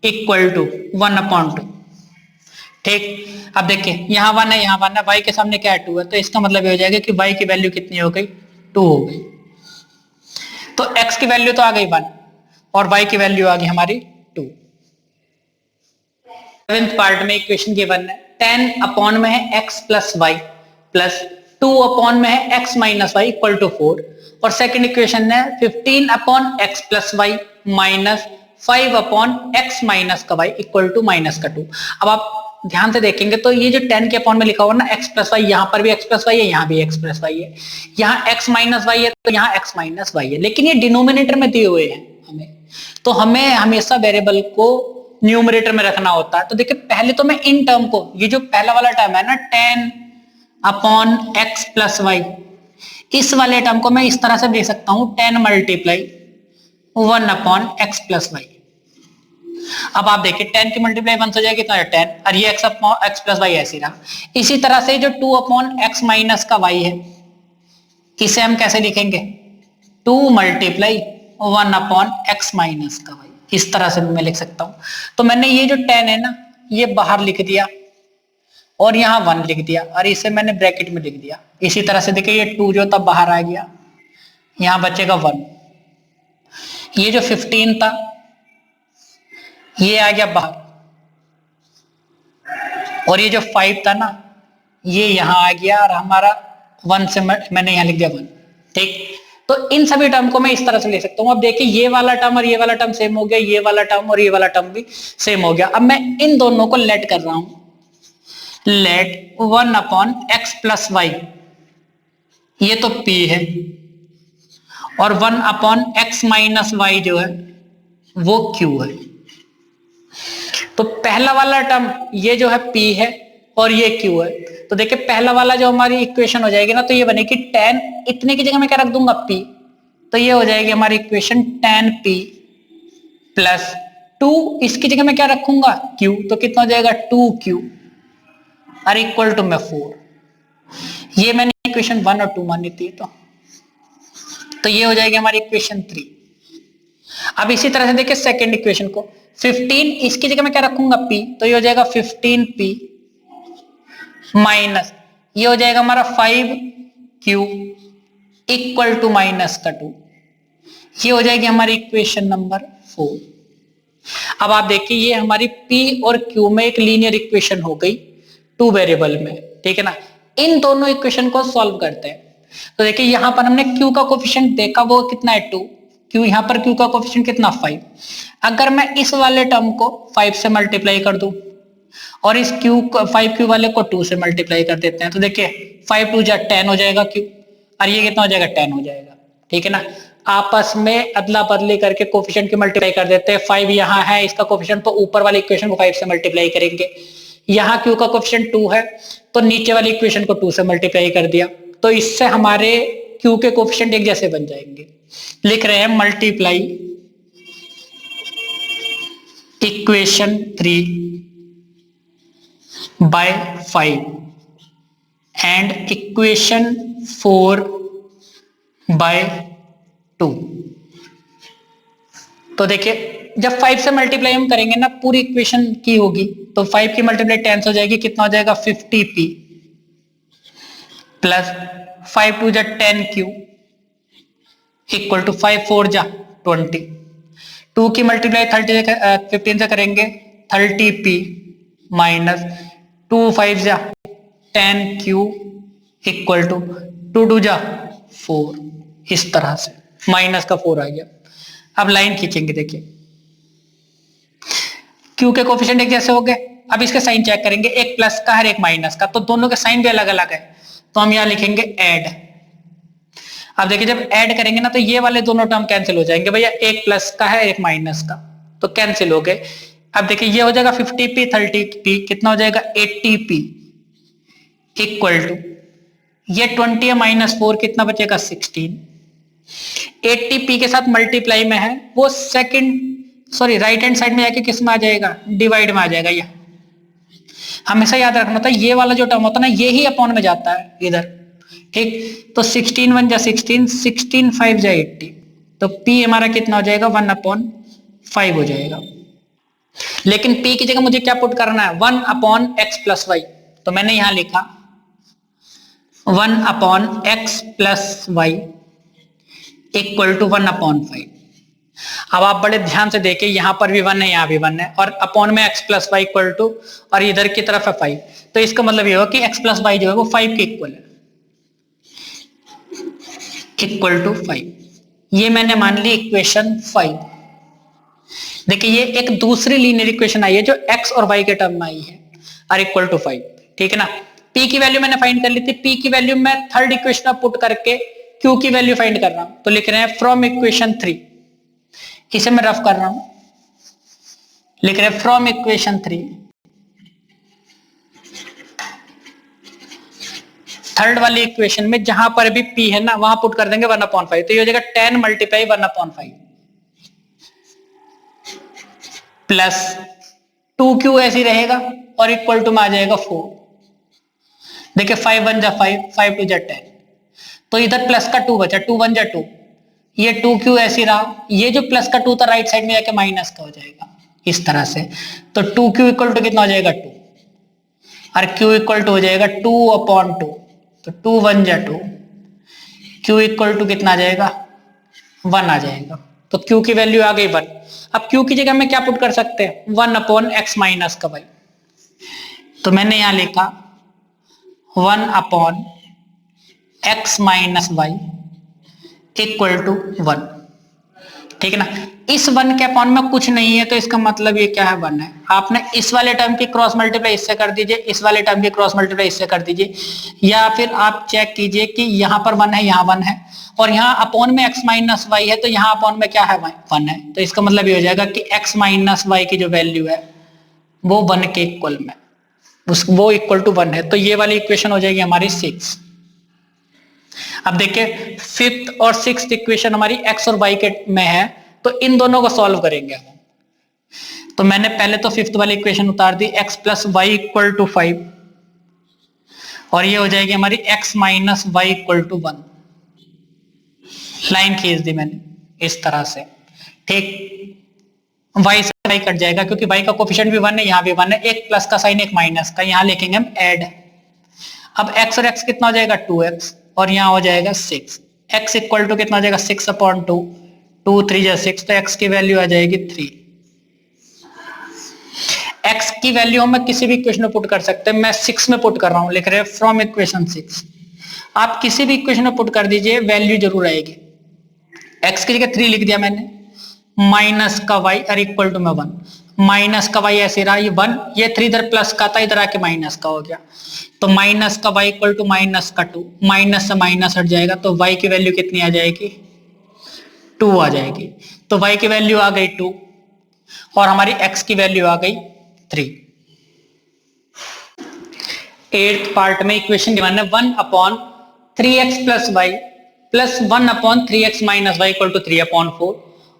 इक्वल टू 1/2। ठीक, अब देखिए यहाँ 1 है, यहाँ 1 है, y के सामने क्या है 2 है, तो इसका मतलब ये हो जाएगा कि y की वैल्यू कितनी हो गई 2 हो गई। तो x की वैल्यू तो आ गई 1 और y की वैल्यू आ गई हमारी 2। 7th पार्ट में इक्वेशन गिवन है 10 अपॉन में है x plus y plus 2 upon में है x minus y equal to 4, और सेकंड इक्वेशन है 15 upon x plus y minus 5 upon x minus का y इक्वल टू माइनस का 2। अब आप ध्यान से देखेंगे तो ये जो 10 के अपॉन में लिखा हुआ ना x प्लस वाई, यहाँ पर भी x प्लस वाई है, यहाँ भी x प्लस वाई है, यहाँ x माइनस वाई है तो यहाँ x माइनस वाई है, लेकिन ये डिनोमिनेटर में दिए हुए हैं हमें, तो हमें हमेशा वेरिएबल को न्यूमरेटर में रखना होता है। तो देखिए पहले तो मैं इन टर्म को, ये जो पहला वाला टर्म है ना 10 अपॉन x प्लस वाई, इस वाले टर्म को मैं इस तरह से देख सकता हूं 10 multiply 1 upon x plus y. अब आप देखिए 10 की मल्टीप्लाई 1 से हो जाएगी कितना 10, और ये x प्लस वाई ऐसे रहा। इसी तरह से जो 2 अपॉन x माइनस का y है, इसे हम कैसे लिखेंगे 2 मल्टीप्लाई 1 अपॉन x माइनस का y, इस तरह से मैं लिख सकता हूं। तो मैंने ये जो 10 है ना ये बाहर लिख दिया और यहाँ 1 लिख दिया और इसे मैंने ब्रैकेट में लिख दिया। इसी तरह से देखिए ये 2 जो था बाहर आ गया, यहाँ बचेगा 1, ये जो 15 था ये आ गया बाहर, और ये जो 5 था ना ये यहां आ गया, और हमारा 1 से मैंने यहां लिख दिया 1। ठीक, तो इन सभी टर्म को मैं इस तरह से ले सकता हूं। अब देखिए ये वाला टर्म और ये वाला टर्म सेम हो गया, ये वाला टर्म और ये वाला टर्म भी सेम हो गया। अब मैं इन दोनों को लेट कर रहा हूं, let 1 upon x plus y, ये तो p है, और 1 अपॉन एक्स माइनस वाई जो है वो q है। तो पहला वाला टर्म ये जो है p है और ये q है। तो देखिए पहला वाला जो हमारी इक्वेशन हो जाएगी ना तो ये बनेगी 10, इतने की जगह मैं क्या रख दूंगा p, तो ये हो जाएगी हमारी इक्वेशन 10p प्लस 2, इसकी जगह मैं क्या रखूंगा q, तो कितना हो जाएगा 2q और इक्वल टू में 4। ये मैंने इक्वेशन 1 और 2 मानी थी, तो ये हो जाएगी हमारी इक्वेशन 3। अब इसी तरह से देखिए सेकेंड इक्वेशन को 15, इसकी जगह मैं क्या रखूंगा p, तो ये हो जाएगा 15p माइनस ये हो जाएगा हमारा 5q इक्वल टू माइनस का 2, ये हो जाएगी हमारी इक्वेशन नंबर 4। अब आप देखिए ये हमारी p और q में एक लीनियर इक्वेशन हो गई 2 वेरिएबल में, ठीक है ना। इन दोनों इक्वेशन को सॉल्व करते हैं। तो देखिए यहां पर हमने q का कोफिशिएंट देखा वो कितना है 2, q यहां पर q का कोफिशिएंट कितना 5। अगर मैं इस वाले टर्म को 5 से मल्टीप्लाई कर दूं और इस q 5q वाले को 2 से मल्टीप्लाई कर देते हैं, तो देखिए 5 2 जा 10 हो जाएगा q, और ये कितना हो जाएगा 10 हो जाएगा, ठीक है ना। आपस में अदला बदली करके कोफिशिएंट की मल्टीप्लाई कर देते हैं। 5 यहाँ है इसका कोफिशिएंट, तो ऊपर वाली इक्वेशन को 5 से मल्टीप्लाई करेंगे। यहाँ q का कोफिशिएंट 2 है तो नीचे वाली इक्वेशन को 2 से मल्टीप्लाई कर दिया, तो इससे हमारे q के कोफिशिएंट एक जैसे बन जाएंगे। लिख रहे हैं multiply equation 3 by 5 and equation 4 by 2। तो देखिए जब 5 से मल्टीप्लाई हम करेंगे ना पूरी इक्वेशन की होगी, तो 5 की मल्टीप्लाई 10 से हो जाएगी, कितना हो जाएगा 50p प्लस 5 2 जा 10q इक्वल टू 5 4 जा 20। 2 की मल्टीप्लाई 15 से करेंगे 30p माइनस 2 5 जा 10q इक्वल टू 2 2 जा 4, इस तरह से माइनस का 4 आ गया। अब लाइन खींचेंगे, देखिए q के कोफिशिएंट एक जैसे हो गए, अब इसके साइन चेक करेंगे, एक प्लस का है एक माइनस का, तो दोनों के साइन भी अलग अलग है, तो हम यहाँ लिखेंगे ऐड। अब देखिए जब ऐड करेंगे ना तो ये वाले दोनों टर्म कैंसिल हो जाएंगे भैया, एक प्लस का है एक माइनस का, तो कैंसिल हो गए। अब देखिए ये हो जाएगा 50p 30p, कितना हो जाएगा 80p इक्वल टू ये 20 है -4 कितना बचेगा 16। 80p के साथ मल्टीप्लाई में है वो राइट हैंड साइड में जाके किस में आ जाएगा, डिवाइड में आ जाएगा। ये हमेशा याद रखना था, ये वाला जो टर्म होता है ना ये ही अपॉन में जाता है इधर, ठीक। तो 16 1 जा 16, 16 5 जा 80, तो p हमारा कितना हो जाएगा 1/5 हो जाएगा। लेकिन p की जगह मुझे क्या पुट करना है 1/x + y, तो मैंने यहां लिखा 1/x + y इक्वल टू 1/5। अब आप बड़े ध्यान से देखिए, यहां पर भी 1 है यहां भी 1 है, और अपॉन में x + y इक्वल टू, और इधर की तरफ है 5, तो इसका मतलब ये होगा कि x + y जो है वो 5 के इक्वल है, इक्वल टू 5। ये मैंने मान ली इक्वेशन 5। देखिए ये एक दूसरी लीनियर इक्वेशन आई है जो x और y के टर्म में आई है, और इक्वल टू 5, ठीक है ना। p की वैल्यू मैंने फाइंड कर ली थी, p की वैल्यू मैं थर्ड इक्वेशन में पुट करके q की वैल्यू फाइंड कर रहा हूं, तो लिख रहे हैं फ्रॉम इक्वेशन 3, इसे मैं रफ कर रहा हूं, लिख रहे हैं फ्रॉम इक्वेशन 3 थर्ड वाली इक्वेशन में जहां पर भी p है ना वहां पुट कर देंगे 1/5, तो ये हो जाएगा 10 × 1/5 प्लस 2q ऐसे ही रहेगा, और इक्वल टू में आ जाएगा 4। देखिए 5 1 जा 5, 5 2 जा 10, तो इधर प्लस का 2 बचा, 2 1 जा 2, ये 2q ऐसे रहा, ये जो प्लस का 2 था राइट साइड में जाके माइनस का हो जाएगा इस तरह से, तो 2q इक्वल टू कितना हो जाएगा 2, और q इक्वल टू हो जाएगा 2/2, तो 2 1 जा 2, q इक्वल टू कितना आ जाएगा 1 आ जाएगा, तो q की वैल्यू आ गई 1। अब q की जगह में क्या पुट कर सकते हैं 1/x माइनस का y, तो मैंने यहां लिखा 1/x minus y equal to 1, ठीक है ना। इस 1 के अपॉन में कुछ नहीं है, तो इसका मतलब ये क्या है 1 है। आपने इस वाले टर्म की क्रॉस मल्टीप्लाई इससे कर दीजिए, इस वाले टर्म की क्रॉस मल्टीप्लाई इससे कर दीजिए, या फिर आप चेक कीजिए कि यहां पर 1 है यहां 1 है, और यहाँ अपॉन में x माइनस वाई है, तो यहाँ अपॉन में क्या है 1 है, तो इसका मतलब ये हो जाएगा कि x माइनस वाई की जो वैल्यू है वो 1 के इक्वल में, वो इक्वल टू 1 है, तो ये वाली इक्वेशन हो जाएगी हमारी 6। अब देखिए फिफ्थ और सिक्स्थ इक्वेशन हमारी x और y के में है, तो इन दोनों को सॉल्व करेंगे हम। तो मैंने पहले तो फिफ्थ वाली इक्वेशन उतार दी, x + y इक्वल टू 5, और ये हो जाएगी हमारी x minus y equal to 1। Line खींच दी मैंने इस तरह से, ठीक। y से y कट जाएगा क्योंकि y का कोफिशिएंट भी 1 है, यहाँ भी 1 है, एक प्लस का साइन एक माइनस का, यहाँ लिखेंगे हम ऐड। अब x और x कितना हो जाएगा 2x, और यहाँ हो जाएगा 6, x इक्वल टू कितना हो जाएगा 6/2, 2 3 जा 6, तो x की वैल्यू आ जाएगी 3। x की वैल्यू हम किसी भी इक्वेशन में पुट कर सकते हैं, मैं 6 में पुट कर रहा हूं, लिख रहे हैं फ्रॉम इक्वेशन 6। आप किसी भी इक्वेशन में पुट कर दीजिए वैल्यू जरूर आएगी। x की जगह 3 लिख दिया मैंने, माइनस का y और इक्वल टू में 1, माइनस का y ऐसे रहा, ये 1, ये 3 इधर प्लस का था, इधर आके माइनस का हो गया, तो माइनस का y इक्वल टू माइनस का 2, माइनस से माइनस हट जाएगा, तो y की वैल्यू कितनी आ जाएगी 2 आ जाएगी, तो y की वैल्यू आ गई 2, और हमारी x की वैल्यू आ गई 3। 8th पार्ट में इक्वेशन गिवन है 1/3x + y plus 1/3x minus y equal to 3/4,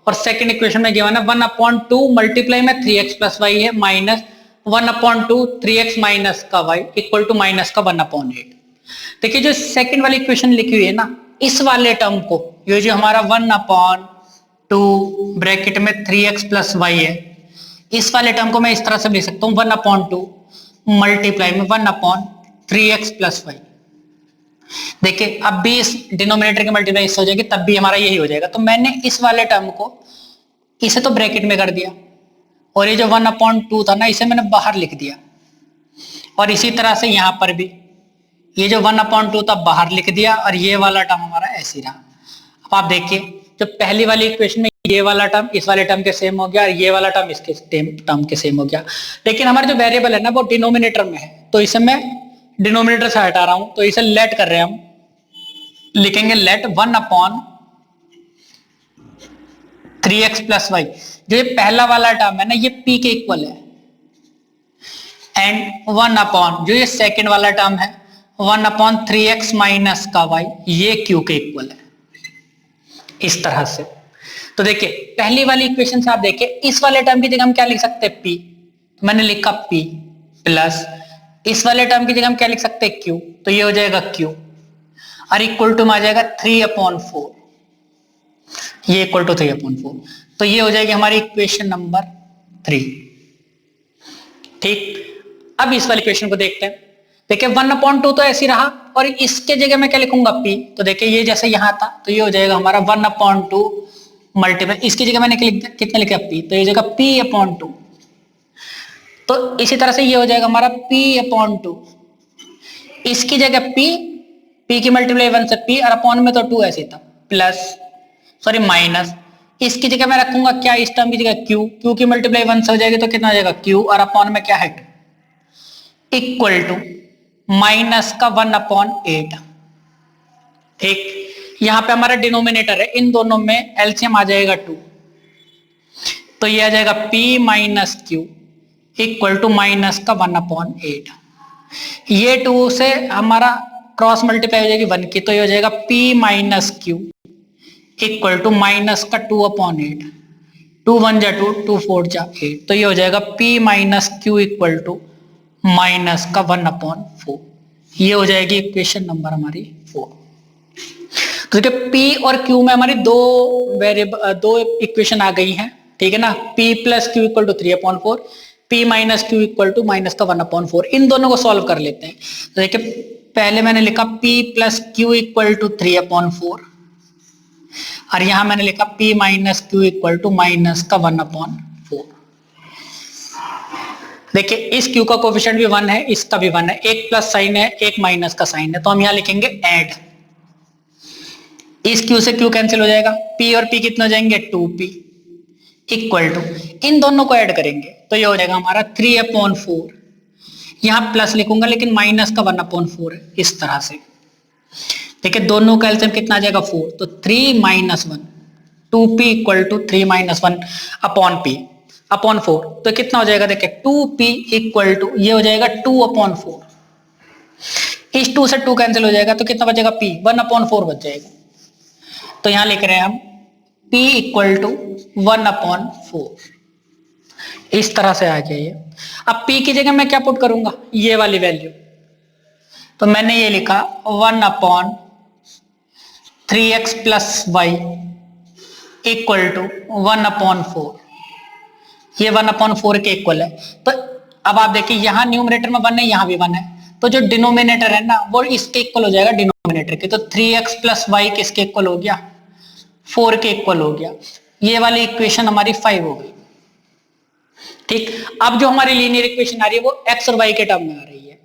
और सेकंड इक्वेशन में गिवन है 1/2 मल्टीप्लाई में 3x + y है माइनस 1/2 3x माइनस का y इक्वल टू माइनस का 1/8। देखिए जो सेकंड वाली इक्वेशन लिखी हुई है ना, इस वाले टर्म को, ये जो हमारा 1/2 ब्रैकेट में 3x + y है, इस वाले टर्म को मैं इस तरह से लिख सकता हूं 1/2 मल्टीप्लाई में 1/3x + y। देखिए अब भी इस डिनोमिनेटर की मल्टीप्लाई इससे हो जाएगी, तब भी हमारा यही हो जाएगा, तो मैंने इस वाले टर्म को इसे तो ब्रैकेट में कर दिया, और ये जो 1/2 था ना इसे मैंने बाहर लिख दिया, और इसी तरह से यहां पर भी ये जो 1/2 था बाहर लिख दिया, और ये वाला टर्म हमारा ऐसे रहा। अब आप देखिए जो पहली वाली इक्वेशन में ये वाला टर्म इस वाले टर्म के सेम हो गया और ये वाला टर्म इसके टर्म के सेम हो गया। लेकिन हमारा जो वेरिएबल है ना वो डिनोमिनेटर में है, तो इसे मैं डिनोमिनेटर से हटा रहा हूं, तो इसे लेट कर रहे हैं हम, लिखेंगे लेट 1/3x प्लस वाई। जो ये पहला वाला टर्म है ना ये p के इक्वल है, एंड 1 जो ये सेकंड वाला टर्म है 1/3x माइनस का y, ये q के इक्वल है, इस तरह से। तो देखिए पहली वाली इक्वेशन से आप देखिए इस वाले टर्म की जगह हम क्या लिख सकते हैं p, तो मैंने लिखा p प्लस इस वाले टर्म की जगह हम क्या लिख सकते हैं q, तो ये हो जाएगा q और इक्वल टू में आ जाएगा 3/4, ये इक्वल टू 3/4, तो ये हो जाएगी हमारी इक्वेशन नंबर 3। ठीक, अब इस वाली इक्वेशन को देखते हैं। देखिए 1/2 तो ऐसी रहा और इसके जगह मैं क्या लिखूंगा p, तो देखिए ये जैसे यहां था तो ये हो जाएगा हमारा 1/2 मल्टीपल, इसकी जगह मैंने कितने लिखा p, तो ये हो जाएगा p/2। तो इसी तरह से ये हो जाएगा हमारा p/2, इसकी जगह p की मल्टीप्लाई 1 से p और अपॉन में तो 2 ऐसे था, प्लस सॉरी माइनस, इसकी जगह मैं रखूंगा क्या, इस टर्म की जगह q की मल्टीप्लाई 1 से हो जाएगी तो कितना हो जाएगा q और अपॉन में क्या है 2, इक्वल टू माइनस का 1/8। ठीक, यहां पे हमारा डिनोमिनेटर है, इन दोनों में एलसीएम आ जाएगा 2, तो ये आ जाएगा p minus q equal to minus का 1/8। ये 2 से हमारा क्रॉस मल्टीप्लाई हो जाएगी 1 की, तो ये हो जाएगा p minus q equal to minus का 2/8, 2 1 जा 2, 2 4 जा 8, तो ये हो जाएगा p minus q equal to minus का 1/4। ये हो जाएगी इक्वेशन नंबर हमारी 4। तो देखिए p और q में हमारी दो इक्वेशन आ गई हैं, ठीक है ना, p plus q equal to 3/4, p minus q equal to minus का 1/4। इन दोनों को सॉल्व कर लेते हैं। तो देखिए पहले मैंने लिखा p plus q equal to 3/4 और यहां मैंने लिखा p minus q equal to minus का 1/4। देखिए इस q का कोफिशिएंट भी 1 है, इसका भी 1 है, एक प्लस साइन है एक माइनस का साइन है, तो हम यहां लिखेंगे ऐड, इस q से q कैंसिल हो जाएगा, p और p कितने हो जाएंगे 2p इक्वल टू, इन दोनों को ऐड करेंगे तो ये हो जाएगा हमारा 3/4, यहां प्लस लिखूंगा लेकिन माइनस का 1/4 है, इस तरह से। देखिए दोनों का एलसीएम कितना आ जाएगा 4, तो 3 minus 1, 2p equal to 3 minus 1 upon p upon 4, तो कितना हो जाएगा, देखिए 2p इक्वल टू ये हो जाएगा 2/4, इस 2 से 2 कैंसिल हो जाएगा तो कितना बचेगा p 1/4 बच जाएगा, तो यहां लिख रहे हैं हम p इक्वल टू 1/4, इस तरह से आ जाइए। अब p की जगह मैं क्या पुट करूंगा, ये वाली वैल्यू, तो मैंने ये लिखा 1/3x plus Y equal to 1/4, ये 1/4 के इक्वल है। तो अब आप देखिए यहां न्यूमरेटर में 1 है, यहां भी 1 है, तो जो डिनोमिनेटर है ना वो इसके इक्वल हो जाएगा डिनोमिनेटर के, तो 3x प्लस वाई किसके इक्वल हो गया 4 के इक्वल हो गया। ये वाली इक्वेशन हमारी 5 हो गई। ठीक, अब जो हमारी लीनियर इक्वेशन आ रही है वो x और y के टर्म में आ रही है,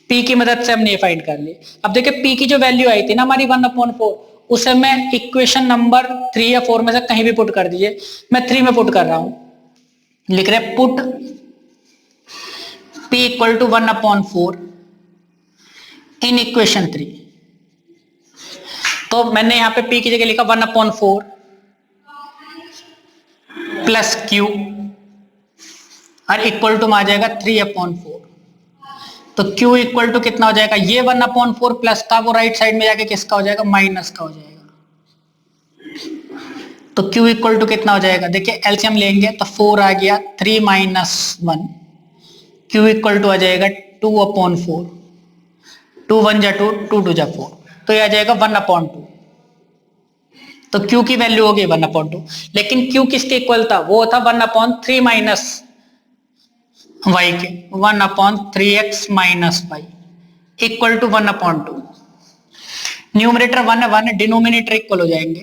p की मदद से हमने फाइंड कर ली। अब देखिए p की जो वैल्यू आई थी ना हमारी 1/4, उसे मैं इक्वेशन नंबर 3 या 4 में से कहीं भी पुट कर दीजिए, मैं 3 में पुट कर रहा हूं, लिख रहे put p equal to 1/4 in equation 3। तो मैंने यहां पे p की जगह लिखा 1/4 प्लस q और इक्वल टू में आ जाएगा 3/4, तो q इक्वल टू कितना हो जाएगा, ये 1/4 प्लस का वो राइट साइड में जाके किसका हो जाएगा, माइनस का हो जाएगा, तो q इक्वल टू कितना हो जाएगा, देखिए एलसीएम लेंगे तो 4 आ गया, 3 माइनस 1, q इक्वल टू आ जाएगा 2/4, 2 1 जा 2, 2 2 जा 4, तो ये आ जाएगा 1/2। तो q की वैल्यू हो गई 1/2, लेकिन q किसके इक्वल था, वो था 1/3 माइनस y के, 1/3x minus y equal to 1/2। Numerator 1 है, 1 है, डिनोमिनेटर इक्वल हो जाएंगे,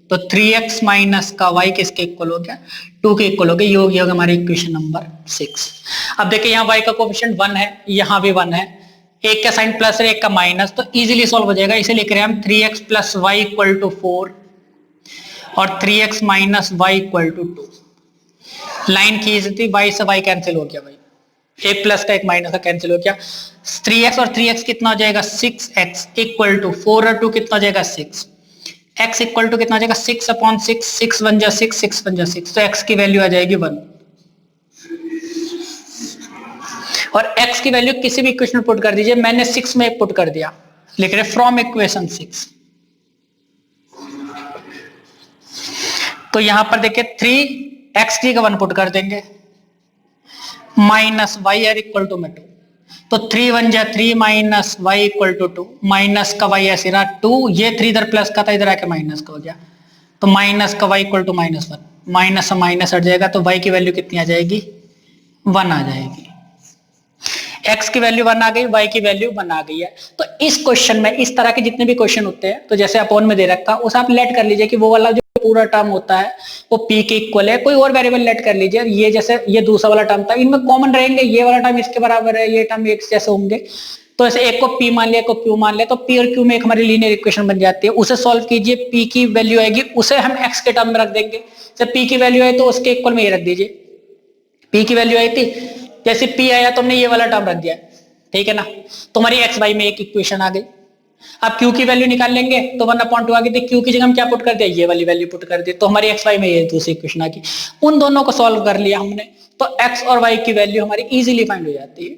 तो 3x माइनस का y किसके इक्वल हो गया, 2 के इक्वल हो गया। ये हो गया हमारी इक्वेशन नंबर 6। अब देखिए यहाँ y का कोएफिशिएंट 1 है, यहाँ भी 1 है, एक का साइन प्लस है एक का माइनस, तो इजीली सॉल्व हो जाएगा। इसे लिख रहे हैं हम 3x plus y equal to 4 और 3x minus y equal to 2। Line खींच थी, y से y कैंसिल हो गया भाई, एक प्लस का एक माइनस का कैंसिल हो गया। 3x और 3x कितना हो जाएगा 6x इक्वल टू 4 और 2 कितना हो जाएगा 6, x इक्वल टू कितना हो जाएगा 6 अपॉन 6, 6 बन जा 6, 6 बन जा 6, तो x की वैल्यू आ जाएगी 1। और x की वैल्यू किसी भी इक्वेशन में पुट कर दीजिए, मैंने 6 में पुट कर दिया, लिख रहे फ्रॉम इक्वेशन 6। तो यहां पर देखिए 3x का 1 पुट कर देंगे, minus y r equal to में 2, तो 3 1 जा 3 minus y equal to 2, minus का वाई ऐसे रहा 2, ये 3 इधर प्लस का था, इधर आके माइनस का हो गया, तो माइनस का वाई इक्वल टू -1, माइनस से माइनस हट जाएगा, तो वाई की वैल्यू कितनी आ जाएगी 1 आ जाएगी। x की वैल्यू 1 आ गई, y की वैल्यू 1 आ गई है। तो इस क्वेश्चन में इस तरह के जितने भी क्वेश्चन होते हैं, तो जैसे अपोन में दे रखा उस आप लेट कर लीजिए कि वो वाला जो पूरा टर्म होता है वो p के इक्वल है, कोई और वेरिएबल लेट कर लीजिए, ये जैसे ये दूसरा वाला टर्म था, इनमें कॉमन रहेंगे, ये वाला टर्म इसके बराबर है, ये टर्म एक जैसे होंगे, तो ऐसे एक को p मान लिया, एक को q मान लिया, तो p और q में एक हमारी लीनियर इक्वेशन बन जाती है, उसे सॉल्व कीजिए, p की वैल्यू आएगी, उसे हम x के टर्म में रख देंगे, जब p की वैल्यू आई तो उसके इक्वल में ये रख दीजिए, p की वैल्यू आई थी, जैसे p आया तो हमने ये वाला टर्म रख दिया, ठीक है ना, तुम्हारी x y में एक इक्वेशन आ गई। अब q की वैल्यू निकाल लेंगे तो 1/2 आ गई थी, q की जगह हम क्या पुट कर दिया, ये वाली वैल्यू पुट कर दी, तो हमारी x y में ये दूसरी इक्वेशन आ गई, उन दोनों को सॉल्व कर लिया हमने, तो x और y की वैल्यू हमारी इजीली फाइंड हो जाती है।